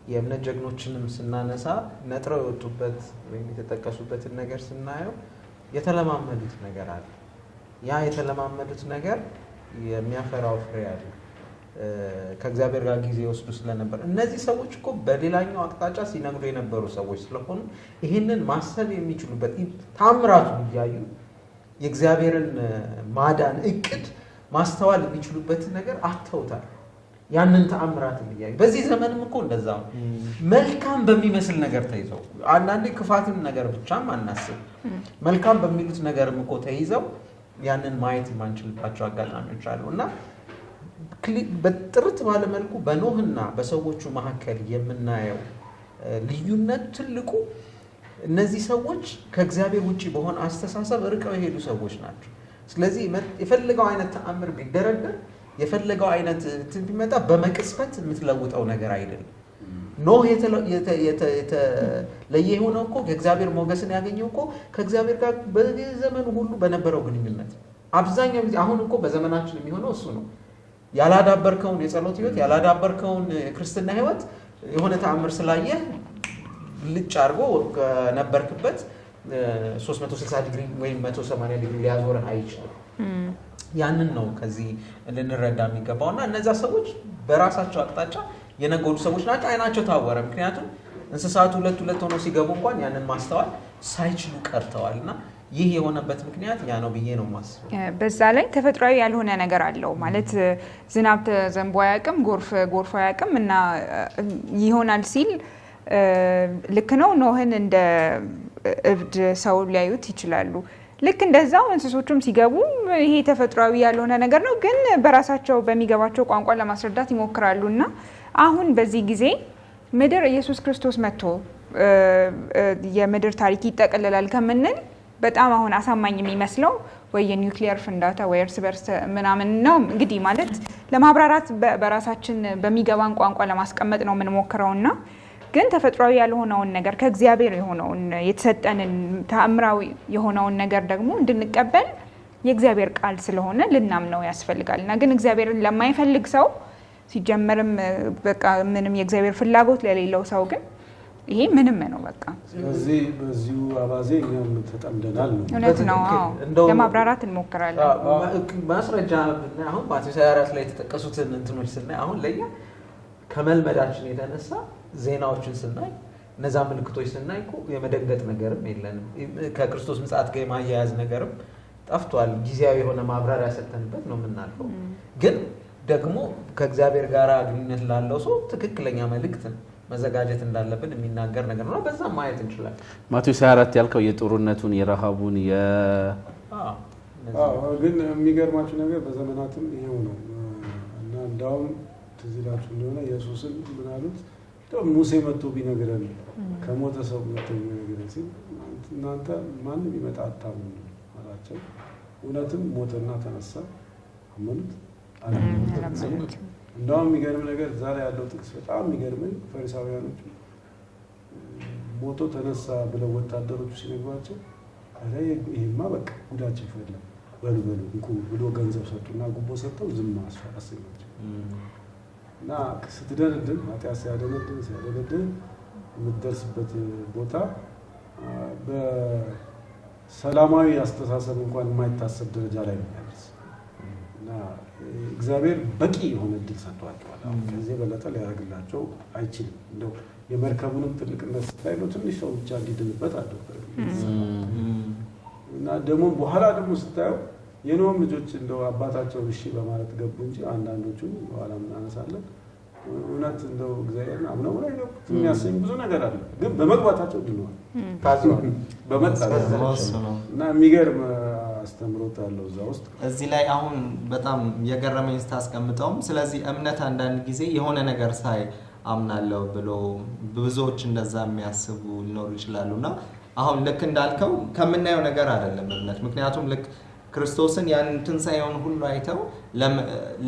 Speaker 5: የእምነት ጀግኖችንም ስናነሳ ነጥረው የወጡበት ወይም የተጠቀሱበትን ነገር ስናየው የተለማመዱት ነገር አለ። ያ የተለማመዱት ነገር የሚያፈራው ፍሬ አለ። ከእግዚአብሔር ጋር ጊዜ ወስዱ ስለነበር እነዚህ ሰዎች እኮ በሌላኛው አቅጣጫ ሲነግዱ የነበሩ ሰዎች ስለሆኑ ይህንን ማሰብ የሚችሉበት ታምራቱን እያዩ የእግዚአብሔርን ማዳን እቅድ ማስተዋል የሚችሉበትን ነገር አተውታል። ያንን ተአምራት እያዩ በዚህ ዘመንም እኮ እንደዛ ነው። መልካም በሚመስል ነገር ተይዘው አንዳንዴ ክፋትን ነገር ብቻም አናስብ መልካም በሚሉት ነገርም እኮ ተይዘው ያንን ማየት የማንችልባቸው አጋጣሚዎች አሉ እና በጥርት ባለ መልኩ በኖህና በሰዎቹ መካከል የምናየው ልዩነት ትልቁ እነዚህ ሰዎች ከእግዚአብሔር ውጪ በሆነ አስተሳሰብ ርቀው የሄዱ ሰዎች ናቸው። ስለዚህ የፈለገው አይነት ተአምር ቢደረደር የፈለገው አይነት እንትን ቢመጣ በመቅስፈት የምትለውጠው ነገር አይደለም። ኖህ የተለየ የሆነው እኮ ከእግዚአብሔር ሞገስን ያገኘው እኮ ከእግዚአብሔር ጋር በዘመኑ ሁሉ በነበረው ግንኙነት አብዛኛው ጊዜ አሁን እኮ በዘመናችን የሚሆነው እሱ ነው። ያላዳበርከውን የጸሎት ህይወት ያላዳበርከውን ክርስትና ህይወት የሆነ ተአምር ስላየህ ልጭ አድርጎ ከነበርክበት 360 ዲግሪ ወይም 180 ዲግሪ ሊያዞርህ አይችልም። ያንን ነው ከዚህ ልንረዳ የሚገባውና እነዛ ሰዎች በራሳቸው አቅጣጫ የነገዱ ሰዎች ናቸው። አይናቸው ታወረ። ምክንያቱም እንስሳቱ ሁለት ሆነው ሲገቡ እንኳን ያንን ማስተዋል ሳይችሉ ቀርተዋልና ይህ የሆነበት ምክንያት ያ ነው ብዬ ነው ማስበው።
Speaker 3: በዛ ላይ ተፈጥሯዊ ያልሆነ ነገር አለው ማለት ዝናብ ተዘንቦ አያውቅም፣ ጎርፍ አያውቅም እና ይሆናል ሲል ልክ ነው። ኖህን እንደ እብድ ሰው ሊያዩት ይችላሉ። ልክ እንደዛው እንስሶቹም ሲገቡ ይሄ ተፈጥሯዊ ያልሆነ ነገር ነው፣ ግን በራሳቸው በሚገባቸው ቋንቋ ለማስረዳት ይሞክራሉ። እና አሁን በዚህ ጊዜ ምድር ኢየሱስ ክርስቶስ መጥቶ የምድር ታሪክ ይጠቀልላል ከምንል በጣም አሁን አሳማኝ የሚመስለው ወይ የኒውክሊየር ፍንዳታ ወይ እርስ በርስ ምናምን ነው። እንግዲህ ማለት ለማብራራት በራሳችን በሚገባን ቋንቋ ለማስቀመጥ ነው የምንሞክረውና ግን ተፈጥሯዊ ያልሆነውን ነገር ከእግዚአብሔር የሆነውን የተሰጠንን ተአምራዊ የሆነውን ነገር ደግሞ እንድንቀበል የእግዚአብሔር ቃል ስለሆነ ልናምነው ያስፈልጋል። እና ግን እግዚአብሔርን ለማይፈልግ ሰው ሲጀመርም በቃ ምንም የእግዚአብሔር ፍላጎት ለሌለው ሰው ግን ይሄ ምንም ነው በቃ።
Speaker 1: ስለዚህ በዚሁ አባዜ እኛም ተጠምደናል ነው።
Speaker 3: እውነት ነው። ለማብራራት እንሞክራለን።
Speaker 5: ማስረጃ አሁን ማቴዎስ 24 ላይ የተጠቀሱትን እንትኖች ስናይ አሁን ለኛ ከመልመዳችን የተነሳ ዜናዎችን ስናይ እነዛ ምልክቶች ስናይ እኮ የመደንገጥ ነገርም የለንም። ከክርስቶስ ምጽአት ጋር የማያያዝ ነገርም ጠፍቷል። ጊዜያዊ የሆነ ማብራሪያ ሰጥተንበት ነው የምናልፈው። ግን ደግሞ ከእግዚአብሔር ጋር ግንኙነት ላለው ሰው ትክክለኛ መልእክትን መዘጋጀት እንዳለብን የሚናገር ነገር ነው። በዛ ማየት እንችላለን።
Speaker 4: ማቴዎስ 24 ያልከው የጦርነቱን የረሃቡን
Speaker 1: ግን የሚገርማችሁ ነገር በዘመናትም ይሄው ነው እና እንዳውም ትዝ ይላችሁ እንደሆነ ኢየሱስን ምን አሉት? ሙሴ መጥቶ ቢነግረን ከሞተ ሰው መጥቶ ቢነግረን ሲል እናንተ ማንም ይመጣ አታምኑ አላቸው። እውነትም ሞተና ተነሳ። አመኑት? እንደውም የሚገርም ነገር ዛሬ ያለው ጥቅስ በጣም የሚገርመኝ ፈሪሳውያኖቹ ሞቶ ተነሳ ብለው ወታደሮቹ ሲነግሯቸው ይሄማ በቃ ጉዳችን ፈላ በሉ እንኩ ብሎ ገንዘብ ሰጡና ጉቦ ሰጥተው ዝም አሰኛቸው። እና ስትደነድን ኃጢአት ሲያደነድን የምትደርስበት ቦታ በሰላማዊ አስተሳሰብ እንኳን የማይታሰብ ደረጃ ላይ ነው ያለስ እና እግዚአብሔር በቂ የሆነ እድል ሰጥቷቸዋል። ከዚህ በለጠ ሊያደርግላቸው አይችልም። እንደው የመርከቡንም ትልቅነት ስታይ ነው ትንሽ ሰው ብቻ እንዲድንበት አልነበረ እና ደግሞ በኋላ ደግሞ ስታየው የኖም ልጆች እንደው አባታቸውን እሺ በማለት ገቡ እንጂ አንዳንዶቹን በኋላ እናነሳለን እውነት እንደው እግዚአብሔርን አምነው ላይ ነው የሚያሰኝ ብዙ ነገር አለ። ግን በመግባታቸው ድነዋል ታዝዋል በመጣታቸው እና የሚገርም አስተምሮት አለው እዛ ውስጥ።
Speaker 2: እዚህ ላይ አሁን በጣም የገረመኝ ስታስቀምጠውም ስለዚህ እምነት አንዳንድ ጊዜ የሆነ ነገር ሳይ አምናለሁ ብሎ ብዙዎች እንደዛ የሚያስቡ ሊኖሩ ይችላሉና አሁን ልክ እንዳልከው ከምናየው ነገር አይደለም እምነት። ምክንያቱም ልክ ክርስቶስን ያን ትንሣኤውን ሁሉ አይተው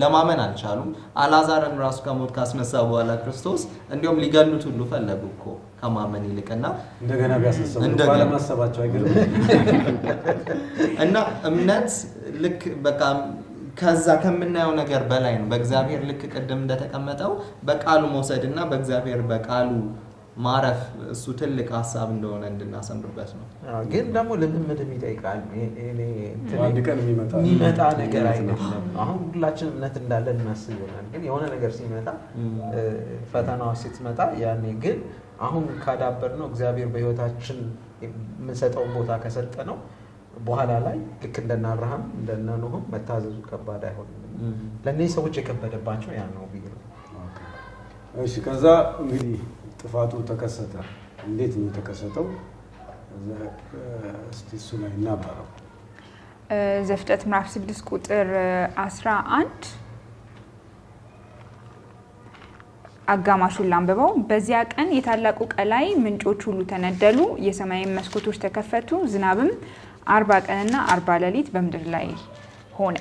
Speaker 2: ለማመን አልቻሉም። አልዓዛርን ራሱ ከሞት ካስነሳ በኋላ ክርስቶስ እንዲሁም ሊገሉት ሁሉ ፈለጉ እኮ ከማመን ይልቅና
Speaker 1: እንደገና ቢያስነሳው ባለማሰባቸው አይገርም።
Speaker 2: እና እምነት ልክ በቃ ከዛ ከምናየው ነገር በላይ ነው። በእግዚአብሔር ልክ ቅድም እንደተቀመጠው በቃሉ መውሰድና በእግዚአብሔር በቃሉ ማረፍ እሱ ትልቅ ሀሳብ እንደሆነ እንድናሰምርበት ነው።
Speaker 5: ግን ደግሞ ልምምድም ይጠይቃል።
Speaker 1: አንድ ቀን
Speaker 5: የሚመጣ ነገር አይደለም። አሁን ሁላችን እምነት እንዳለን እናስብ ይሆናል። ግን የሆነ ነገር ሲመጣ ፈተናዎች ስትመጣ ያኔ ግን አሁን ካዳበር ነው እግዚአብሔር በህይወታችን የምንሰጠውን ቦታ ከሰጠ ነው በኋላ ላይ ልክ እንደነ አብርሃም እንደነ ኖህም መታዘዙ ከባድ አይሆንም። ለእነዚህ ሰዎች የከበደባቸው ያ ነው ብዬ ነው።
Speaker 1: እሺ ከዛ እንግዲህ ጥፋቱ ተከሰተ። እንዴት ነው የተከሰተው? እስቲ እሱ ላይ እናባረው።
Speaker 3: ዘፍጥረት ምዕራፍ 6 ቁጥር 11 አጋማሹን ላንብበው። በዚያ ቀን የታላቁ ቀላይ ምንጮች ሁሉ ተነደሉ፣ የሰማይም መስኮቶች ተከፈቱ፣ ዝናብም 40 ቀንና 40 ሌሊት በምድር ላይ ሆነ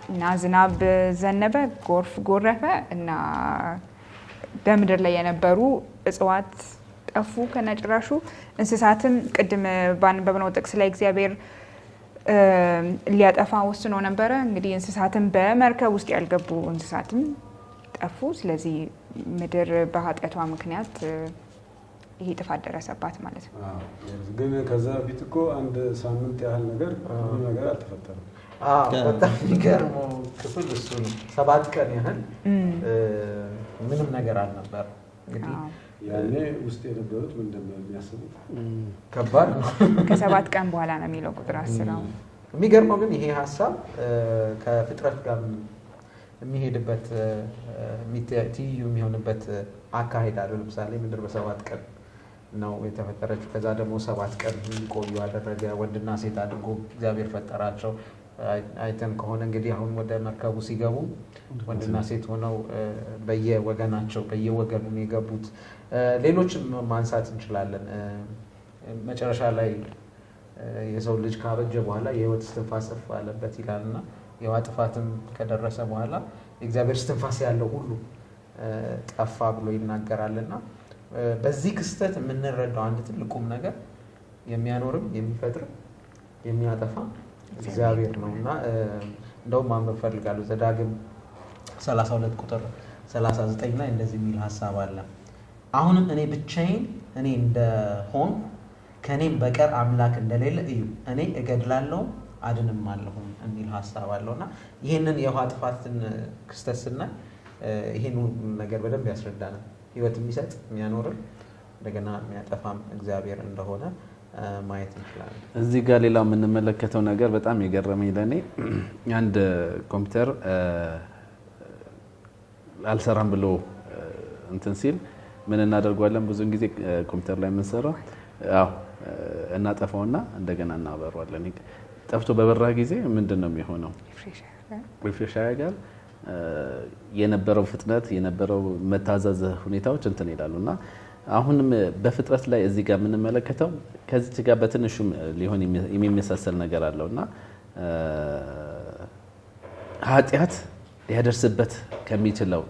Speaker 3: እና ዝናብ ዘነበ፣ ጎርፍ ጎረፈ እና በምድር ላይ የነበሩ እጽዋት ጠፉ ከነጭራሹ። እንስሳትም ቅድም ባነበብነው ጥቅስ ላይ እግዚአብሔር ሊያጠፋ ወስኖ ነበረ። እንግዲህ እንስሳትም በመርከብ ውስጥ ያልገቡ እንስሳትም ጠፉ። ስለዚህ ምድር በኃጢአቷ ምክንያት ይሄ ጥፋት ደረሰባት ማለት ነው።
Speaker 1: ግን ከዛ በፊት እኮ አንድ ሳምንት ያህል ነገር አልተፈጠረም።
Speaker 5: በጣም የሚገርመው ክፍል እሱ ነው። 7 ቀን ያህል ምንም ነገር አልነበረ። እንግዲህ
Speaker 1: ያኔ ውስጥ የነበሩት ምን እንደሚያስቡት
Speaker 5: ከባድ ነው።
Speaker 3: ከ7 ቀን በኋላ ነው የሚለው ቁጥር 10።
Speaker 5: የሚገርመው ግን ይሄ ሀሳብ ከፍጥረት ጋር የሚሄድበት ትይዩ የሚሆንበት አካሄድ አለው። ለምሳሌ ምድር በ7 ቀን ነው የተፈጠረችው። ከዛ ደግሞ 7 ቀን እንዲቆዩ አደረገ። ወንድና ሴት አድርጎ እግዚአብሔር ፈጠራቸው። አይተን ከሆነ እንግዲህ አሁን ወደ መርከቡ ሲገቡ ወንድና ሴት ሆነው በየወገናቸው በየወገኑ የገቡት። ሌሎችም ማንሳት እንችላለን። መጨረሻ ላይ የሰው ልጅ ካበጀ በኋላ የህይወት እስትንፋስ አለበት ይላልና የውሃ ጥፋትም ከደረሰ በኋላ የእግዚአብሔር እስትንፋስ ያለው ሁሉ ጠፋ ብሎ ይናገራልና በዚህ ክስተት የምንረዳው አንድ ትልቁም ነገር የሚያኖርም የሚፈጥርም የሚያጠፋ እግዚአብሔር ነውና እንደውም ማንበብ ፈልጋለሁ። ዘዳግም 32 ቁጥር 39 ላይ እንደዚህ የሚል ሐሳብ አለ። አሁንም እኔ ብቻዬን እኔ እንደሆን ከኔም በቀር አምላክ እንደሌለ እዩ፣ እኔ እገድላለሁ አድንም አለሁ የሚል ሐሳብ አለውና ይሄንን የውሃ ጥፋትን ክስተት ስናይ ይሄን ነገር በደንብ ያስረዳናል። ህይወት የሚሰጥ የሚያኖርም እንደገና የሚያጠፋም እግዚአብሔር እንደሆነ ማየት እንችላለን።
Speaker 4: እዚህ ጋር ሌላ የምንመለከተው ነገር በጣም የገረመኝ ለኔ አንድ ኮምፒውተር አልሰራም ብሎ እንትን ሲል ምን እናደርገዋለን? ብዙውን ጊዜ ኮምፒውተር ላይ የምንሰራው እናጠፋውና እንደገና እናበራዋለን። ጠፍቶ በበራ ጊዜ ምንድን ነው የሚሆነው? ሪፍሬሽ ያደርጋል። የነበረው ፍጥነት የነበረው መታዘዝ ሁኔታዎች እንትን ይላሉና አሁንም በፍጥረት ላይ እዚህ ጋር የምንመለከተው ከዚህ ጋር በትንሹም ሊሆን የሚመሳሰል ነገር አለውና ኃጢአት ሊያደርስበት ከሚችለው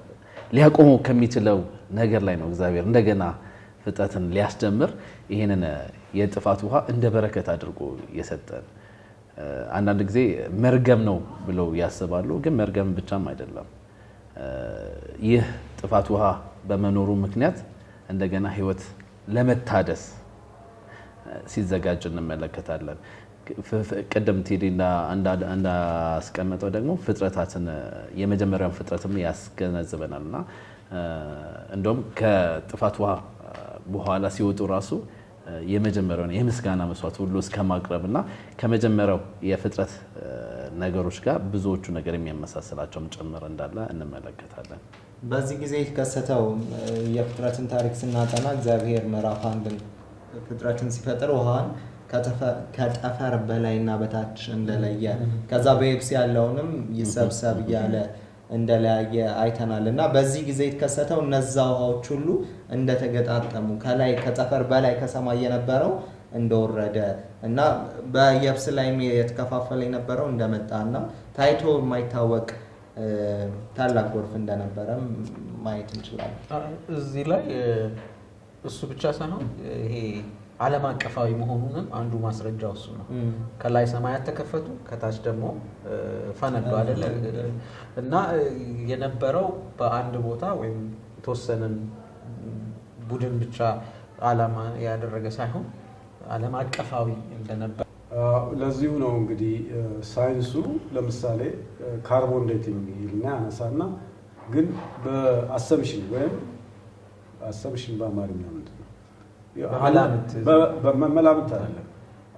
Speaker 4: ሊያቆመው ከሚችለው ነገር ላይ ነው እግዚአብሔር እንደገና ፍጥረትን ሊያስጀምር ይሄንን የጥፋት ውሃ እንደ በረከት አድርጎ የሰጠን። አንዳንድ ጊዜ መርገም ነው ብለው ያስባሉ፣ ግን መርገም ብቻም አይደለም። ይህ ጥፋት ውሃ በመኖሩ ምክንያት እንደገና ህይወት ለመታደስ ሲዘጋጅ እንመለከታለን። ቅድም ቴዲ እንዳስቀመጠው ደግሞ ፍጥረታትን የመጀመሪያውን ፍጥረትም ያስገነዝበናልና እንደውም ከጥፋት ውሃ በኋላ ሲወጡ ራሱ የመጀመሪያውን የምስጋና መስዋዕት ሁሉ እስከማቅረብና ከመጀመሪያው የፍጥረት ነገሮች ጋር ብዙዎቹ ነገር የሚያመሳስላቸውም ጭምር እንዳለ እንመለከታለን።
Speaker 2: በዚህ ጊዜ የተከሰተው የፍጥረትን ታሪክ ስናጠና እግዚአብሔር ምዕራፍ 1 ፍጥረትን ሲፈጥር ውሃን ከጠፈር በላይና በታች እንደለየ ከዛ በየብስ ያለውንም ይሰብሰብ እያለ እንደለያየ አይተናል እና በዚህ ጊዜ የተከሰተው እነዛ ውሃዎች ሁሉ እንደተገጣጠሙ ከላይ ከጠፈር በላይ ከሰማይ የነበረው እንደወረደ እና በየብስ ላይም የተከፋፈለ የነበረው እንደመጣና ታይቶ የማይታወቅ ታላቅ ጎርፍ እንደነበረ ማየት እንችላለን።
Speaker 5: እዚህ ላይ እሱ ብቻ ሳይሆን ይሄ ዓለም አቀፋዊ መሆኑንም አንዱ ማስረጃው እሱ ነው። ከላይ ሰማያት ተከፈቱ፣ ከታች ደግሞ ፈነዱ አይደለ? እና የነበረው በአንድ ቦታ ወይም የተወሰነን ቡድን ብቻ ዓላማ ያደረገ ሳይሆን ዓለም አቀፋዊ እንደነበር
Speaker 1: ለዚሁ ነው እንግዲህ ሳይንሱ ለምሳሌ ካርቦን ዴቲንግ ይልና ያነሳና ግን በአሰምሽን ወይም አሰምሽን በአማርኛ ምንድን ነው? በመላምት አይደለም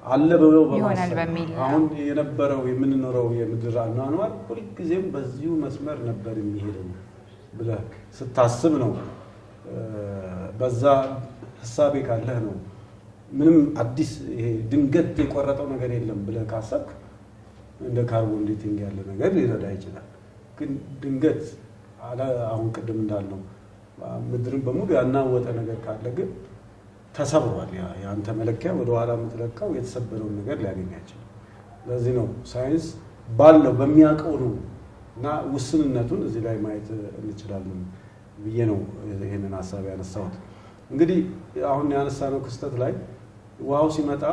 Speaker 1: አለ ብለው
Speaker 3: ይሆናል በሚል
Speaker 1: አሁን የነበረው የምንኖረው የምድር አኗኗር ሁልጊዜም በዚሁ መስመር ነበር የሚሄደው ብለህ ስታስብ ነው። በዛ ሐሳቤ ካለህ ነው ምንም አዲስ ይሄ ድንገት የቆረጠው ነገር የለም ብለህ ካሰብክ እንደ ካርቦን ዴቲንግ ያለ ነገር ሊረዳ ይችላል። ግን ድንገት አሁን ቅድም እንዳልነው ምድርን በሙሉ ያናወጠ ነገር ካለ ግን ተሰብሯል። ያንተ መለኪያ ወደ ኋላ የምትለካው የተሰበረውን ነገር ሊያገኝ አይችልም። ለዚህ ነው ሳይንስ ባለው በሚያውቀው ነው እና ውስንነቱን እዚህ ላይ ማየት እንችላለን ብዬ ነው ይሄንን ሐሳብ ያነሳሁት። እንግዲህ አሁን ያነሳነው ክስተት ላይ ውሃው ሲመጣ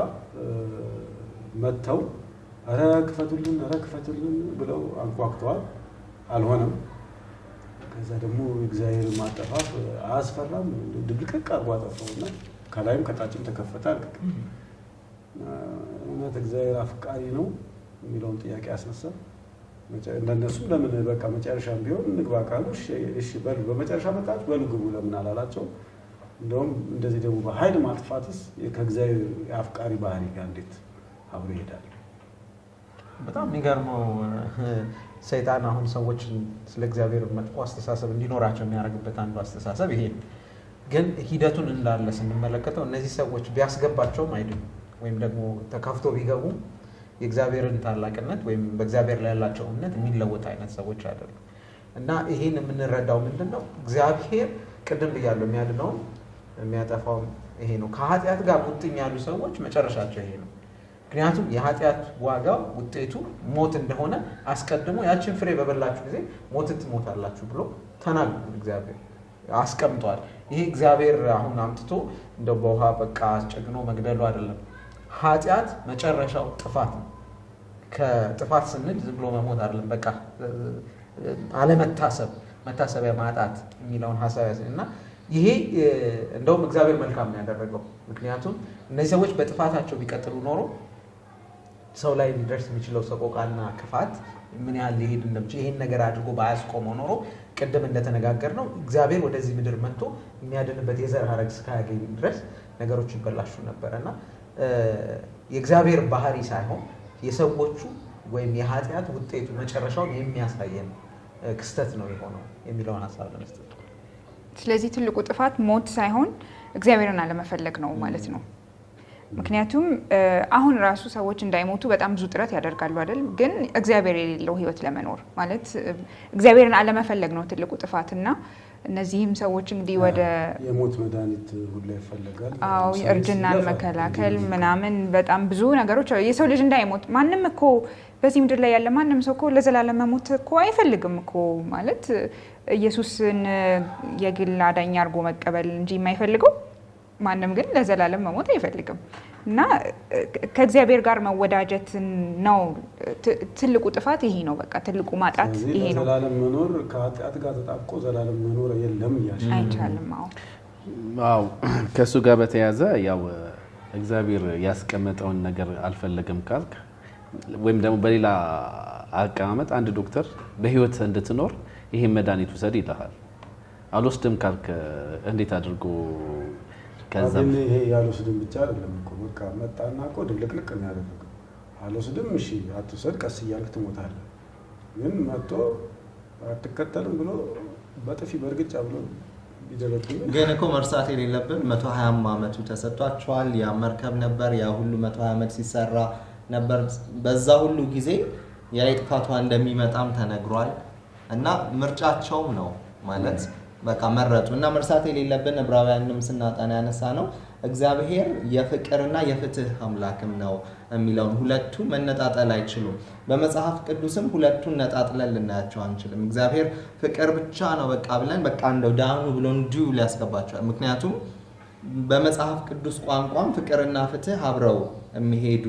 Speaker 1: መተው ኧረ ክፈቱልን ብለው አንኳኩተዋል። አልሆነም። ከዛ ደግሞ እግዚአብሔር ማጠፋፍ አያስፈራም? ድብልቅቅ አርጎ አጠፋውና ከላይም ከታችም ተከፈተ አልክ። እውነት እግዚአብሔር አፍቃሪ ነው የሚለውን ጥያቄ ያስነሳ። እንደነሱም ለምን በቃ መጨረሻም ቢሆን እንግባ ካሉ እሺ በሉ በመጨረሻ መጣች በሉ ግቡ ለምን አላላቸው? እንደውም እንደዚህ ደግሞ በኃይል ማጥፋትስ ከእግዚአብሔር የአፍቃሪ ባህሪ ጋር እንዴት አብሮ ይሄዳል?
Speaker 5: በጣም የሚገርመው ሰይጣን አሁን ሰዎችን ስለ እግዚአብሔር መጥፎ አስተሳሰብ እንዲኖራቸው የሚያደርግበት አንዱ አስተሳሰብ ይሄ ነው። ግን ሂደቱን እንዳለ ስንመለከተው እነዚህ ሰዎች ቢያስገባቸውም አይድኑ ወይም ደግሞ ተከፍቶ ቢገቡ የእግዚአብሔርን ታላቅነት ወይም በእግዚአብሔር ላይ ያላቸው እምነት የሚለወጥ አይነት ሰዎች አይደሉም። እና ይሄን የምንረዳው ምንድነው? እግዚአብሔር ቅድም ብያለሁ የሚያድነው የሚያጠፋው ይሄ ነው። ከኃጢአት ጋር ሙጥኝ ያሉ ሰዎች መጨረሻቸው ይሄ ነው። ምክንያቱም የኃጢአት ዋጋው ውጤቱ ሞት እንደሆነ አስቀድሞ ያችን ፍሬ በበላችሁ ጊዜ ሞትን ትሞታላችሁ ብሎ ተናግሯል። እግዚአብሔር አስቀምጧል። ይሄ እግዚአብሔር አሁን አምጥቶ እንደው በውሃ በቃ አስጨግኖ መግደሉ አይደለም። ኃጢአት መጨረሻው ጥፋት ነው። ከጥፋት ስንል ዝም ብሎ መሞት አይደለም። በቃ አለመታሰብ፣ መታሰቢያ ማጣት የሚለውን ሐሳብ እና ይሄ እንደውም እግዚአብሔር መልካም ነው ያደረገው። ምክንያቱም እነዚህ ሰዎች በጥፋታቸው ቢቀጥሉ ኖሮ ሰው ላይ ሊደርስ የሚችለው ሰቆቃና ክፋት ምን ያህል ሊሄድ እንደሚችል ይሄን ነገር አድርጎ ባያስቆመው ኖሮ ቅድም እንደተነጋገር ነው እግዚአብሔር ወደዚህ ምድር መጥቶ የሚያድንበት የዘር ሐረግ እስካያገኝ ድረስ ነገሮች ይበላሹ ነበርና የእግዚአብሔር ባህሪ ሳይሆን የሰዎቹ ወይም የኃጢአት ውጤቱ መጨረሻውን የሚያሳየን ክስተት ነው የሆነው የሚለውን ሐሳብ ለመስጠት።
Speaker 3: ስለዚህ ትልቁ ጥፋት ሞት ሳይሆን እግዚአብሔርን አለመፈለግ ነው ማለት ነው። ምክንያቱም አሁን ራሱ ሰዎች እንዳይሞቱ በጣም ብዙ ጥረት ያደርጋሉ አይደል? ግን እግዚአብሔር የሌለው ህይወት ለመኖር ማለት እግዚአብሔርን አለመፈለግ ነው ትልቁ ጥፋትና እነዚህም ሰዎች እንግዲህ ወደ
Speaker 1: የሞት መድኃኒት ሁሉ ይፈልጋል።
Speaker 3: አዎ እርጅናን መከላከል ምናምን በጣም ብዙ ነገሮች የሰው ልጅ እንዳይሞት ማንም እኮ በዚህ ምድር ላይ ያለ ማንም ሰው እኮ ለዘላለም መሞት እኮ አይፈልግም እኮ ማለት ኢየሱስን የግል አዳኝ አድርጎ መቀበል እንጂ የማይፈልገው ማንም ግን ለዘላለም መሞት አይፈልግም እና ከእግዚአብሔር ጋር መወዳጀትን ነው ትልቁ ጥፋት ይሄ ነው። በቃ ትልቁ ማጣት ይሄ ነው።
Speaker 1: ዘላለም መኖር ከኃጢአት ጋር ተጣብቆ ዘላለም መኖር የለም እያልሽ
Speaker 3: አይቻልም።
Speaker 4: አዎ ከሱ ጋር በተያያዘ ያው እግዚአብሔር ያስቀመጠውን ነገር አልፈለግም ካልክ ወይም ደግሞ በሌላ አቀማመጥ አንድ ዶክተር በህይወት እንድትኖር ይሄን መድኃኒት ውሰድ ይልሃል። አልወስድም ካልክ እንዴት አድርጎ
Speaker 1: ከዛም ይሄ ያልወስድም ብቻ አይደለም እኮ በቃ መጣና እኮ ድብልቅልቅ ነው ያደረገው። አልወስድም እሺ አትወስድ ቀስ እያልክ ትሞታለህ። ግን መጥቶ አትከተልም ብሎ በጥፊ በርግጫ ብሎ ይደረግልኝ።
Speaker 2: ግን እኮ መርሳት የሌለብን 120 ዓመቱ ተሰጥቷቸዋል። ያ መርከብ ነበር ያ ሁሉ 120 ዓመት ሲሰራ ነበር። በዛ ሁሉ ጊዜ ያ የጥፋቷ እንደሚመጣም ተነግሯል እና ምርጫቸውም ነው ማለት በቃ መረጡ እና መርሳት የሌለብን ዕብራውያንም ስናጠና ያነሳ ነው እግዚአብሔር የፍቅርና የፍትህ አምላክም ነው የሚለውን ሁለቱ መነጣጠል አይችሉም። በመጽሐፍ ቅዱስም ሁለቱን ነጣጥለን ልናያቸው አንችልም። እግዚአብሔር ፍቅር ብቻ ነው በቃ ብለን በቃ እንደው ዳኑ ብሎ እንዲሁ ሊያስገባቸዋል። ምክንያቱም በመጽሐፍ ቅዱስ ቋንቋም ፍቅርና ፍትህ አብረው የሚሄዱ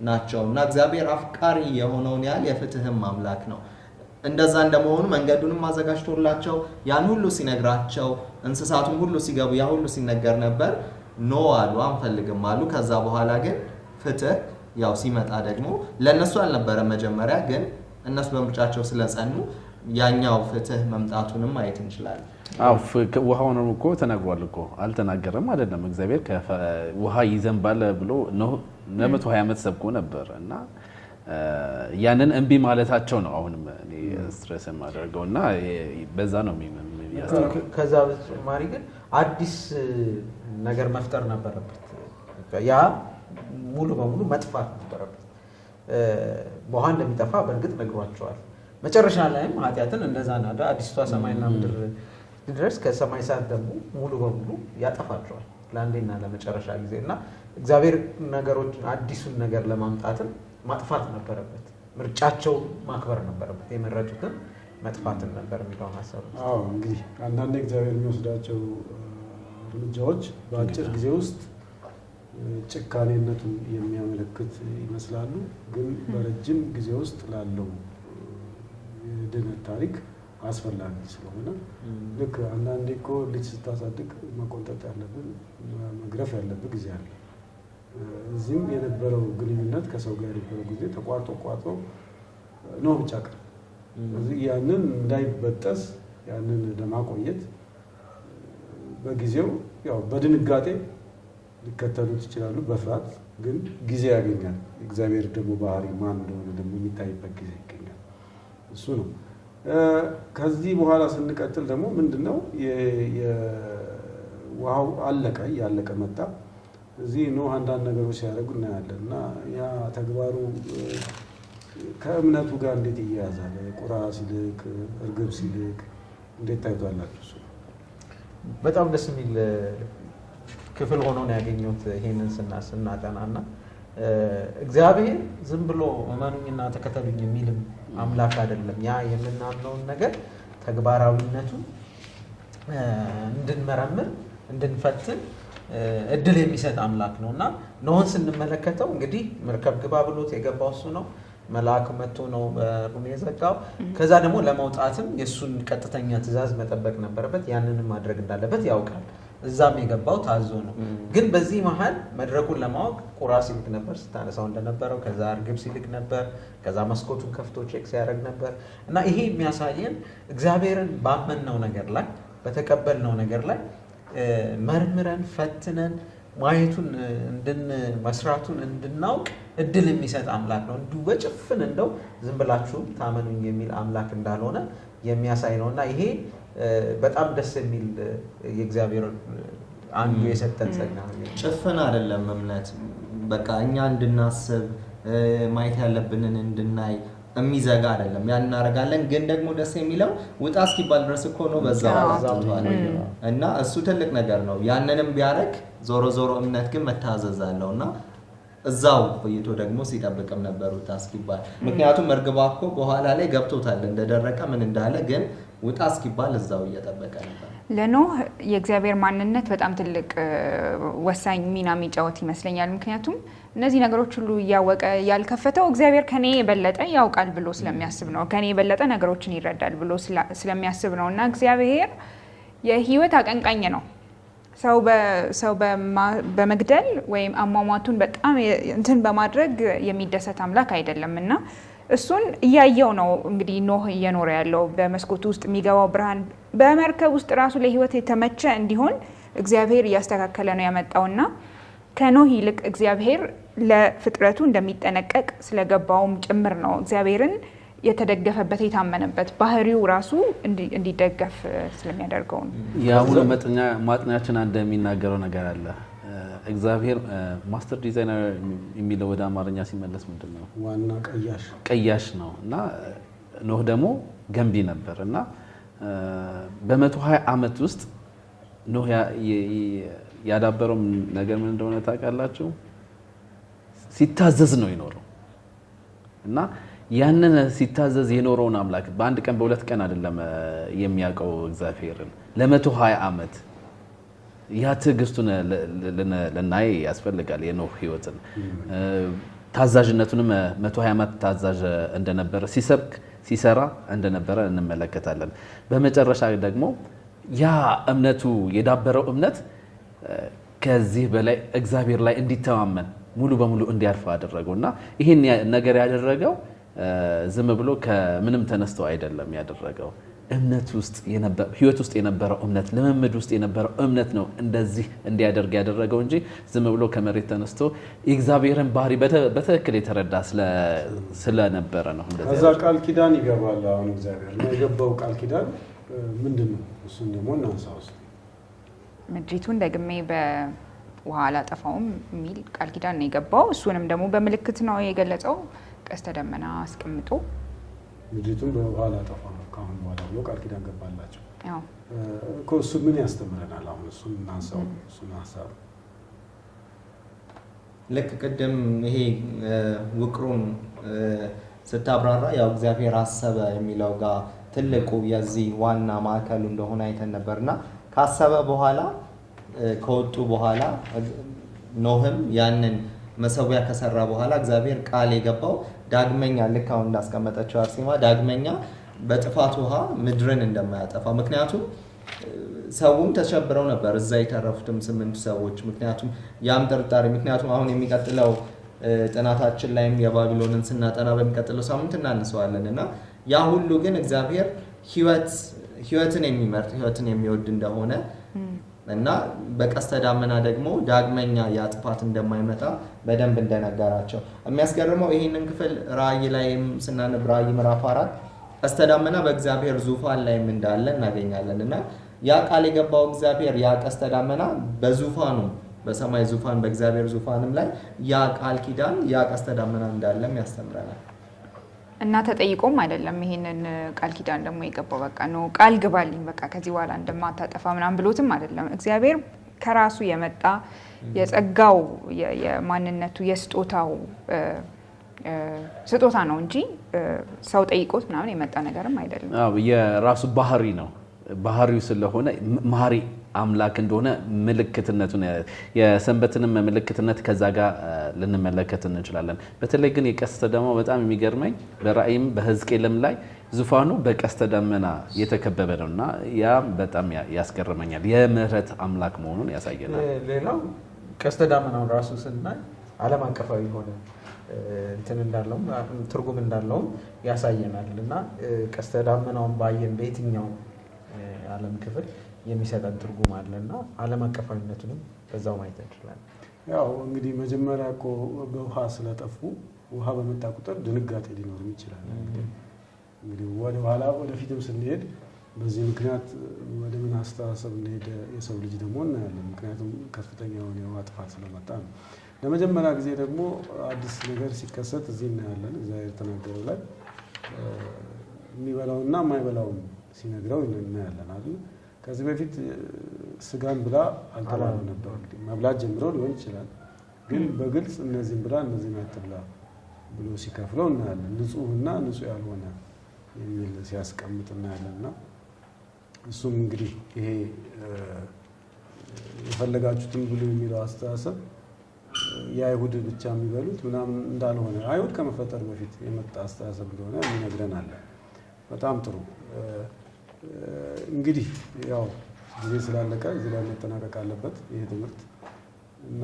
Speaker 2: ናቸው እና እግዚአብሔር አፍቃሪ የሆነውን ያህል የፍትህም አምላክ ነው። እንደዛ እንደመሆኑ መንገዱንም አዘጋጅቶላቸው ያን ሁሉ ሲነግራቸው እንስሳቱም ሁሉ ሲገቡ ያ ሁሉ ሲነገር ነበር። ኖ አሉ፣ አንፈልግም አሉ። ከዛ በኋላ ግን ፍትህ ያው ሲመጣ ደግሞ ለነሱ አልነበረ መጀመሪያ፣ ግን እነሱ በምርጫቸው ስለጸኑ ያኛው ፍትህ መምጣቱንም ማየት እንችላለን።
Speaker 4: አው ውሃውንም እኮ ተናግሯል እኮ አልተናገረም አይደለም። እግዚአብሔር ውሃ ይዘንባል ብሎ ነው ለ120 ዓመት ሰብኮ ነበር እና ያንን እንቢ ማለታቸው ነው አሁንም እኔ ስትሬስ የማደርገውና በዛ ነው የሚያስተው።
Speaker 5: ከዛ በተጨማሪ ግን አዲስ ነገር መፍጠር ነበረበት። ያ ሙሉ በሙሉ መጥፋት ነበረበት። በውሃ እንደሚጠፋ በእርግጥ ነግሯቸዋል። መጨረሻ ላይም ኃጢአትን እንደዛ ናዳ አዲስቷ ሰማይና ምድር ድረስ ከሰማይ ሰዓት ደግሞ ሙሉ በሙሉ ያጠፋቸዋል ለአንዴና ለመጨረሻ ጊዜ እና እግዚአብሔር ነገሮች አዲሱን ነገር ለማምጣትን ማጥፋት ነበረበት። ምርጫቸው ማክበር ነበረበት። የመረጡትን መጥፋትን ነበር የሚለው ሐሳብ።
Speaker 1: አዎ እንግዲህ አንዳንድ እግዚአብሔር የሚወስዳቸው እርምጃዎች በአጭር ጊዜ ውስጥ ጭካኔነቱን የሚያመለክት ይመስላሉ። ግን በረጅም ጊዜ ውስጥ ላለው የድነት ታሪክ አስፈላጊ ስለሆነ ልክ አንዳንዴ እኮ ልጅ ስታሳድግ መቆንጠጥ ያለብን መግረፍ ያለብን ጊዜ አለ። እዚህም የነበረው ግንኙነት ከሰው ጋር የነበረው ጊዜ ተቋርጦ ነው ብቻ ቀር። ስለዚህ ያንን እንዳይበጠስ ያንን ለማቆየት በጊዜው ያው በድንጋጤ ሊከተሉት ይችላሉ፣ በፍርሃት ግን ጊዜ ያገኛል። እግዚአብሔር ደግሞ ባህሪ ማን እንደሆነ ደግሞ የሚታይበት ጊዜ ይገኛል። እሱ ነው። ከዚህ በኋላ ስንቀጥል ደግሞ ምንድነው ውሃው አለቀ፣ ያለቀ መጣ። እዚህ ኖህ አንዳንድ ነገሮች ሲያደርጉ እናያለን እና ያ ተግባሩ ከእምነቱ ጋር እንዴት ይያያዛል? ቁራ ሲልክ፣ እርግብ ሲልክ እንዴት ታይቷላችሁ? እሱ
Speaker 5: በጣም ደስ የሚል ክፍል ሆኖ ነው ያገኘሁት ይሄንን ስናጠናና እግዚአብሔር ዝም ብሎ እመኑኝና ተከተሉኝ የሚልም አምላክ አይደለም። ያ የምናምነውን ነገር ተግባራዊነቱን እንድንመረምር እንድንፈትን እድል የሚሰጥ አምላክ ነው እና ኖህን ስንመለከተው እንግዲህ መርከብ ግባ ብሎት የገባው እሱ ነው። መልአክ መጥቶ ነው በሩን የዘጋው። ከዛ ደግሞ ለመውጣትም የእሱን ቀጥተኛ ትእዛዝ መጠበቅ ነበረበት። ያንንም ማድረግ እንዳለበት ያውቃል። እዛም የገባው ታዞ ነው። ግን በዚህ መሀል መድረኩን ለማወቅ ቁራ ሲልክ ነበር ስታነሳው እንደነበረው። ከዛ እርግብ ሲልክ ነበር። ከዛ መስኮቱን ከፍቶ ቼክ ሲያደርግ ነበር እና ይሄ የሚያሳየን እግዚአብሔርን ባመንነው ነገር ላይ በተቀበልነው ነገር ላይ መርምረን ፈትነን ማየቱን መስራቱን እንድናውቅ እድል የሚሰጥ አምላክ ነው። እንዲሁ በጭፍን እንደው ዝም ብላችሁ ታመኑኝ የሚል አምላክ እንዳልሆነ የሚያሳይ ነው እና ይሄ በጣም ደስ የሚል የእግዚአብሔር አንዱ የሰጠን ጸጋ ነው።
Speaker 2: ጭፍን አይደለም እምነት፣ በቃ እኛ እንድናስብ ማየት ያለብንን እንድናይ የሚዘጋ አይደለም። ያን እናደርጋለን። ግን ደግሞ ደስ የሚለው ውጣ እስኪባል ድረስ እኮ ነው በዛው አጥቷል እና እሱ ትልቅ ነገር ነው። ያንንም ቢያደርግ ዞሮ ዞሮ እምነት ግን መታዘዝ አለውና እዛው ቆይቶ ደግሞ ሲጠብቅም ነበር ውጣ እስኪባል። ምክንያቱም እርግቧ እኮ በኋላ ላይ ገብቶታል እንደደረቀ ምን እንዳለ፣ ግን ውጣ እስኪባል እዛው እየጠበቀ ነበር።
Speaker 3: ለኖህ የእግዚአብሔር ማንነት በጣም ትልቅ ወሳኝ ሚና የሚጫወት ይመስለኛል። ምክንያቱም እነዚህ ነገሮች ሁሉ እያወቀ ያልከፈተው እግዚአብሔር ከኔ የበለጠ ያውቃል ብሎ ስለሚያስብ ነው። ከኔ የበለጠ ነገሮችን ይረዳል ብሎ ስለሚያስብ ነው እና እግዚአብሔር የህይወት አቀንቃኝ ነው። ሰው በመግደል ወይም አሟሟቱን በጣም እንትን በማድረግ የሚደሰት አምላክ አይደለም እና እሱን እያየው ነው እንግዲህ ኖህ እየኖረ ያለው። በመስኮቱ ውስጥ የሚገባው ብርሃን በመርከብ ውስጥ ራሱ ለህይወት የተመቸ እንዲሆን እግዚአብሔር እያስተካከለ ነው ያመጣውና ከኖህ ይልቅ እግዚአብሔር ለፍጥረቱ እንደሚጠነቀቅ ስለገባውም ጭምር ነው እግዚአብሔርን የተደገፈበት የታመነበት ባህሪው ራሱ እንዲደገፍ ስለሚያደርገው ነው።
Speaker 4: የአሁኑ ማጥኛችን አንድ የሚናገረው ነገር አለ። እግዚአብሔር ማስተር ዲዛይነር የሚለው ወደ አማርኛ ሲመለስ ምንድን ነው?
Speaker 1: ዋና
Speaker 4: ቀያሽ ነው እና ኖህ ደግሞ ገንቢ ነበር እና በ120 ዓመት ውስጥ ኖህ ያዳበረው ነገር ምን እንደሆነ ታውቃላችሁ? ሲታዘዝ ነው የኖረው እና ያንን ሲታዘዝ የኖረውን አምላክ በአንድ ቀን በሁለት ቀን አይደለም የሚያውቀው እግዚአብሔርን ለ120 ዓመት ያ ትዕግስቱን ልናይ ያስፈልጋል። የኖህ ህይወትን ታዛዥነቱንም 120 ዓመት ታዛዥ እንደነበረ ሲሰብክ ሲሰራ እንደነበረ እንመለከታለን። በመጨረሻ ደግሞ ያ እምነቱ የዳበረው እምነት ከዚህ በላይ እግዚአብሔር ላይ እንዲተማመን ሙሉ በሙሉ እንዲያርፍ አደረገው እና ይህን ነገር ያደረገው ዝም ብሎ ከምንም ተነስቶ አይደለም ያደረገው። እምነት ውስጥ ህይወት ውስጥ የነበረው እምነት፣ ልምምድ ውስጥ የነበረው እምነት ነው እንደዚህ እንዲያደርግ ያደረገው እንጂ ዝም ብሎ ከመሬት ተነስቶ የእግዚአብሔርን ባህሪ በትክክል የተረዳ ስለነበረ ነው።
Speaker 1: ከዛ ቃል ኪዳን ይገባል። አሁን እግዚአብሔር ነው የገባው ቃል ኪዳን ምንድን ነው? እሱን ደግሞ እናንሳ ውስጥ
Speaker 3: ምድሪቱን ደግሜ በውሃ አላጠፋውም የሚል ቃል ኪዳን ነው የገባው። እሱንም ደግሞ በምልክት ነው የገለጸው። ቀስተ ደመና አስቀምጦ
Speaker 1: ምድሪቱን በውሃ አላጠፋም ከአሁን በኋላ ብሎ ቃል ኪዳን ገባላቸው እኮ። እሱ ምን ያስተምረናል? አሁን እሱን እናንሳው። እሱን ሀሳብ
Speaker 2: ልክ ቅድም ይሄ ውቅሩን ስታብራራ ያው እግዚአብሔር አሰበ የሚለው ጋር ትልቁ የዚህ ዋና ማዕከሉ እንደሆነ አይተን ነበርና ካሰበ በኋላ ከወጡ በኋላ ኖህም ያንን መሰዊያ ከሰራ በኋላ እግዚአብሔር ቃል የገባው ዳግመኛ ልክ አሁን እንዳስቀመጠችው አርሴማ ዳግመኛ በጥፋት ውሃ ምድርን እንደማያጠፋ። ምክንያቱም ሰውም ተሸብረው ነበር እዛ የተረፉትም 8 ሰዎች። ምክንያቱም ያም ጥርጣሬ ምክንያቱም አሁን የሚቀጥለው ጥናታችን ላይም የባቢሎንን ስናጠና በሚቀጥለው ሳምንት እናነሳዋለን እና ያ ሁሉ ግን እግዚአብሔር ህይወትን የሚመርጥ ህይወትን የሚወድ እንደሆነ እና በቀስተ ዳመና ደግሞ ዳግመኛ ያ ጥፋት እንደማይመጣ በደንብ እንደነገራቸው የሚያስገርመው ይህንን ክፍል ራእይ ላይም ስናነብ ራእይ ምዕራፍ 4 ቀስተ ዳመና በእግዚአብሔር ዙፋን ላይም እንዳለ እናገኛለን እና ያ ቃል የገባው እግዚአብሔር ያ ቀስተ ደመና በዙፋኑ በሰማይ ዙፋን በእግዚአብሔር ዙፋንም ላይ ያ ቃል ኪዳን ያ ቀስተ ደመና እንዳለም ያስተምረናል።
Speaker 3: እና ተጠይቆም አይደለም ይሄንን ቃል ኪዳን ደግሞ የገባው በቃ ነው ቃል ግባልኝ በቃ ከዚህ በኋላ እንደማታጠፋ ምናምን ብሎትም አይደለም። እግዚአብሔር ከራሱ የመጣ የጸጋው የማንነቱ የስጦታው ስጦታ ነው እንጂ ሰው ጠይቆት ምናምን የመጣ ነገርም አይደለም።
Speaker 4: የራሱ ባህሪ ነው። ባህሪው ስለሆነ መሐሪ አምላክ እንደሆነ ምልክትነቱን የሰንበትንም ምልክትነት ከዛ ጋር ልንመለከት እንችላለን። በተለይ ግን የቀስተ ደመናው በጣም የሚገርመኝ በራእይም በሕዝቅኤልም ላይ ዙፋኑ በቀስተ ደመና የተከበበ ነውና ያ በጣም ያስገርመኛል። የምህረት አምላክ መሆኑን ያሳየናል።
Speaker 5: ሌላው ቀስተ ደመናው ራሱ ስናይ ዓለም አቀፋዊ ሆነ እንትን እንዳለው ትርጉም እንዳለው ያሳየናል እና ቀስተ ደመናውን ባየን በየትኛው ዓለም ክፍል የሚሰጠን ትርጉም አለና ዓለም አቀፋዊነቱንም በዛው ማየት እንችላለን።
Speaker 1: ያው እንግዲህ መጀመሪያ እኮ በውሃ ስለጠፉ ውሃ በመጣ ቁጥር ድንጋጤ ሊኖርም ይችላል። እንግዲህ ወደ ኋላ ወደፊትም ስንሄድ በዚህ ምክንያት ወደ ምን አስተሳሰብ እንደሄደ የሰው ልጅ ደግሞ እናያለን። ምክንያቱም ከፍተኛ የሆነ የውሃ ጥፋት ስለመጣ ነው። ለመጀመሪያ ጊዜ ደግሞ አዲስ ነገር ሲከሰት እዚህ እናያለን። እግዚአብሔር ተናገረው ላይ የሚበላውና የማይበላውን ሲነግረው እናያለን አይደል? ከዚህ በፊት ስጋን ብላ አልተባለም ነበር። እንግዲህ መብላት ጀምረው ሊሆን ይችላል፣ ግን በግልጽ እነዚህን ብላ እነዚህን አትብላ ብሎ ሲከፍለው እናያለን። ንጹህና ንጹህ ያልሆነ የሚል ሲያስቀምጥ እናያለንና እሱም እንግዲህ ይሄ የፈለጋችሁትን ብሉ የሚለው አስተሳሰብ የአይሁድ ብቻ የሚበሉት ምናምን እንዳልሆነ አይሁድ ከመፈጠር በፊት የመጣ አስተሳሰብ እንደሆነ ይነግረናል። በጣም ጥሩ። እንግዲህ ያው ጊዜ ስላለቀ እዚህ ላይ መጠናቀቅ አለበት ይሄ ትምህርት እና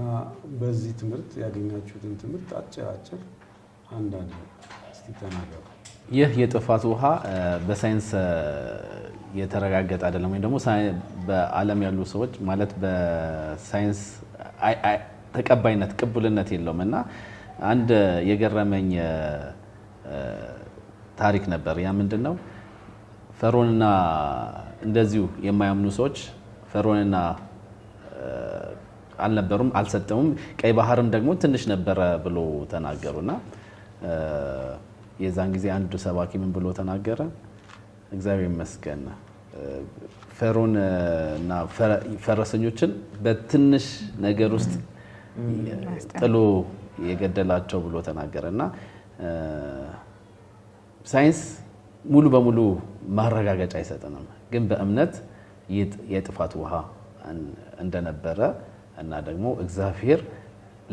Speaker 1: በዚህ ትምህርት ያገኛችሁትን ትምህርት አጭር አንዳንድ እስቲ ተናገሩ።
Speaker 4: ይህ የጥፋት ውሃ በሳይንስ የተረጋገጠ አይደለም፣ ወይም ደግሞ በዓለም ያሉ ሰዎች ማለት በሳይንስ ተቀባይነት ቅቡልነት የለውም እና አንድ የገረመኝ ታሪክ ነበር። ያ ምንድን ነው? ፈርዖንና እንደዚሁ የማያምኑ ሰዎች ፈርዖንና አልነበሩም፣ አልሰጠሙም። ቀይ ባህርም ደግሞ ትንሽ ነበረ ብሎ ተናገሩና የዛን ጊዜ አንዱ ሰባኪ ምን ብሎ ተናገረ? እግዚአብሔር ይመስገን ፈርዖን እና ፈረሰኞችን በትንሽ ነገር ውስጥ ጥሎ የገደላቸው ብሎ ተናገረ እና ሳይንስ ሙሉ በሙሉ ማረጋገጫ አይሰጥንም፣ ግን በእምነት የጥፋት ውሃ እንደነበረ እና ደግሞ እግዚአብሔር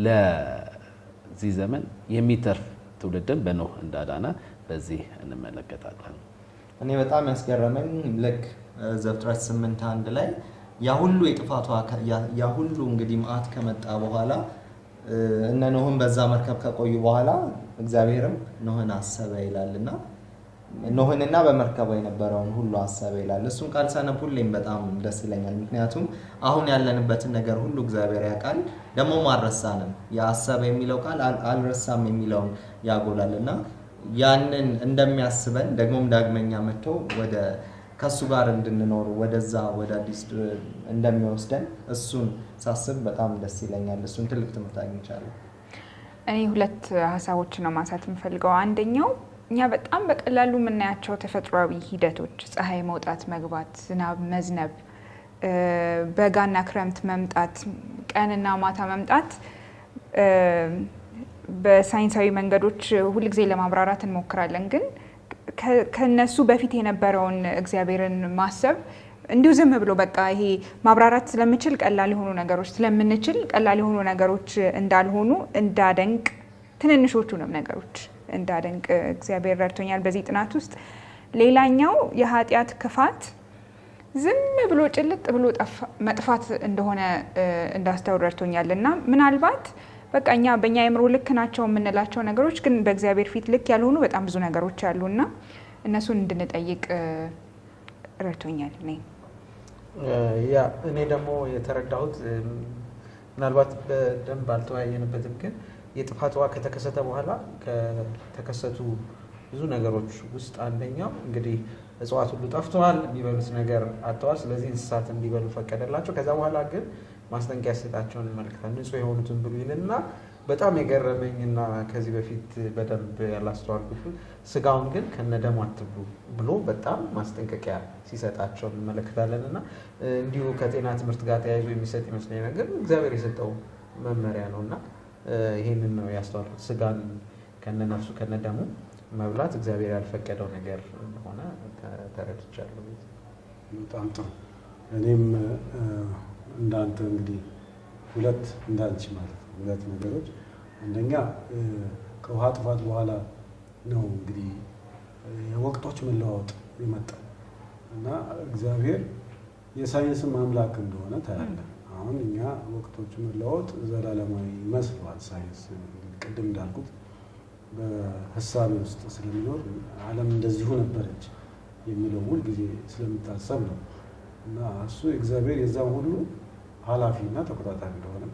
Speaker 4: ለዚህ ዘመን የሚተርፍ ትውልድን በኖህ እንዳዳነ በዚህ እንመለከታለን።
Speaker 2: እኔ በጣም ያስገረመኝ ልክ ዘፍጥረት 8:1 ላይ ያ ሁሉ የጥፋቱ ያ ሁሉ እንግዲህ መዓት ከመጣ በኋላ እነ ኖህን በዛ መርከብ ከቆዩ በኋላ እግዚአብሔርም ኖህን አሰበ ይላልና ኖህንና በመርከቡ የነበረውን ሁሉ አሰበ ይላል። እሱን ቃል ሳነብ ሁሌም በጣም ደስ ይለኛል። ምክንያቱም አሁን ያለንበትን ነገር ሁሉ እግዚአብሔር ያውቃል፣ ደግሞ አልረሳንም። ያሰበ የሚለው ቃል አልረሳም የሚለውን ያጎላልና ያንን እንደሚያስበን ደግሞም ዳግመኛ መጥቶ ወደ ከሱ ጋር እንድንኖር ወደዛ ወደ አዲስ እንደሚወስደን እሱን ሳስብ በጣም ደስ ይለኛል። እሱን ትልቅ ትምህርት አግኝቻለሁ።
Speaker 3: እኔ ሁለት ሀሳቦችን ነው ማንሳት የምፈልገው። አንደኛው እኛ በጣም በቀላሉ የምናያቸው ተፈጥሯዊ ሂደቶች ፀሐይ መውጣት፣ መግባት፣ ዝናብ መዝነብ፣ በጋና ክረምት መምጣት፣ ቀንና ማታ መምጣት በሳይንሳዊ መንገዶች ሁልጊዜ ለማብራራት እንሞክራለን። ግን ከነሱ በፊት የነበረውን እግዚአብሔርን ማሰብ እንዲሁ ዝም ብሎ በቃ ይሄ ማብራራት ስለምችል ቀላል የሆኑ ነገሮች ስለምንችል ቀላል የሆኑ ነገሮች እንዳልሆኑ እንዳደንቅ ትንንሾቹንም ነገሮች እንዳደንቅ እግዚአብሔር ረድቶኛል በዚህ ጥናት ውስጥ። ሌላኛው የኃጢአት ክፋት ዝም ብሎ ጭልጥ ብሎ መጥፋት እንደሆነ እንዳስተውል ረድቶኛል እና ምናልባት በቃ እኛ በእኛ የምሮ ልክ ናቸው የምንላቸው ነገሮች ግን በእግዚአብሔር ፊት ልክ ያልሆኑ በጣም ብዙ ነገሮች አሉና እነሱን እንድንጠይቅ ረድቶኛል።
Speaker 5: እኔ ደግሞ የተረዳሁት ምናልባት በደንብ አልተወያየንበትም፣ ግን የጥፋት ውሃ ከተከሰተ በኋላ ከተከሰቱ ብዙ ነገሮች ውስጥ አንደኛው እንግዲህ እጽዋት ሁሉ ጠፍተዋል፣ የሚበሉት ነገር አጥተዋል። ስለዚህ እንስሳት እንዲበሉ ፈቀደላቸው። ከዛ በኋላ ግን ማስጠንቀቂያ ሲሰጣቸውን እንመለከታለን። ንጹህ የሆኑትን ብሉ ይልና በጣም የገረመኝና ከዚህ በፊት በደንብ ያላስተዋልኩት ስጋውን ግን ከነደሙ አትብሉ ብሎ በጣም ማስጠንቀቂያ ሲሰጣቸው እንመለከታለን። እና እንዲሁ ከጤና ትምህርት ጋር ተያይዞ የሚሰጥ ይመስለኝ ነገር እግዚአብሔር የሰጠው መመሪያ ነው እና ይህንን ነው ያስተዋልኩት። ስጋን ከነነፍሱ ከነደሙ መብላት እግዚአብሔር ያልፈቀደው ነገር እንደሆነ ተረድቻለሁ።
Speaker 1: በጣም ጥሩ። እኔም እንዳንተ እንግዲህ እንዳንቺ ማለት ነው ሁለት ነገሮች። አንደኛ ከውሃ ጥፋት በኋላ ነው እንግዲህ የወቅቶች መለዋወጥ የመጣው እና እግዚአብሔር የሳይንስም አምላክ እንደሆነ ታያለ። አሁን እኛ ወቅቶቹ መለዋወጥ ዘላለማዊ ይመስለዋል ሳይንስ። ቅድም እንዳልኩት በህሳቤ ውስጥ ስለሚኖር ዓለም እንደዚሁ ነበረች የሚለው ሁል ጊዜ ስለሚታሰብ ነው እና እሱ እግዚአብሔር የዛም ሁሉ ኃላፊና ተቆጣጣሪ እንደሆነ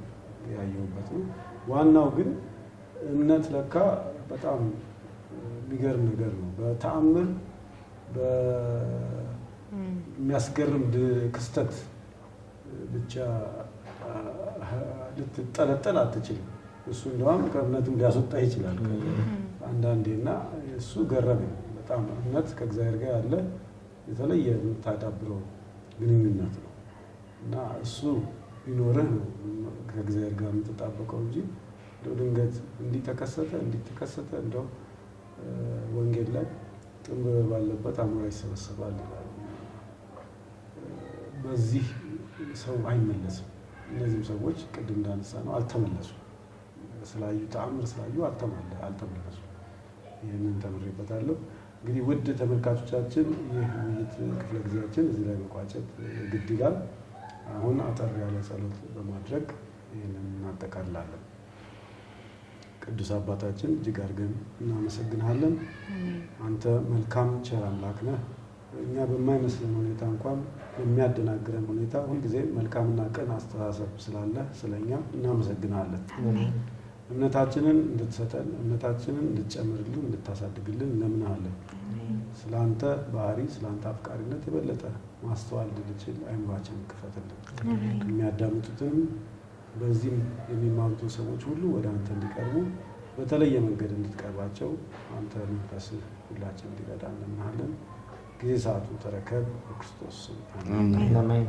Speaker 1: ያየሁበት ነው። ዋናው ግን እምነት ለካ በጣም የሚገርም ነገር ነው። በተአምር በሚያስገርም ክስተት ብቻ ልትጠለጠል አትችልም። እሱ እንደውም ከእምነትም ሊያስወጣ ይችላል አንዳንዴ እና እሱ ገረመኝ በጣም። እምነት ከእግዚአብሔር ጋር ያለ የተለየ የምታዳብረው ግንኙነት ነው እና እሱ ቢኖርህ ነው ከእግዚአብሔር ጋር የምትጣበቀው እንጂ ድንገት እንዲተከሰተ እንደው ወንጌል ላይ ጥንብ ባለበት አሞራ ይሰበሰባል ይላል። በዚህ ሰው አይመለስም። እነዚህም ሰዎች ቅድም እንዳነሳ ነው አልተመለሱም። ስላዩ ተአምር ስላዩ አልተመለሱም። ይህንን ተምሬበታለሁ። እንግዲህ ውድ ተመልካቾቻችን ይህ ውይይት ክፍለ ጊዜያችን እዚህ ላይ መቋጨት ግድ ይላል። አሁን አጠር ያለ ጸሎት በማድረግ ይህንን እናጠቃልላለን። ቅዱስ አባታችን እጅግ አድርገን እናመሰግንሃለን። አንተ መልካም ቸር አምላክ ነህ። እኛ በማይመስለን ሁኔታ እንኳን በሚያደናግረን ሁኔታ ሁልጊዜ መልካምና ቅን አስተሳሰብ ስላለ ስለኛ እናመሰግንሃለን። እምነታችንን እንድትሰጠን፣ እምነታችንን እንድትጨምርልን፣ እንድታሳድግልን እንለምንሃለን። ስለአንተ ባህሪ፣ ስለአንተ አፍቃሪነት የበለጠ ማስተዋል እንድንችል አይምሯችንን ክፈትልን። የሚያዳምጡትንም በዚህም የሚማሩትን ሰዎች ሁሉ ወደ አንተ እንዲቀርቡ በተለየ መንገድ እንድትቀርባቸው አንተ መንፈስህ ሁላችን እንዲረዳ እንለምንሃለን። ጊዜ ሰዓቱን ተረከብ። በክርስቶስ ስም አሜን።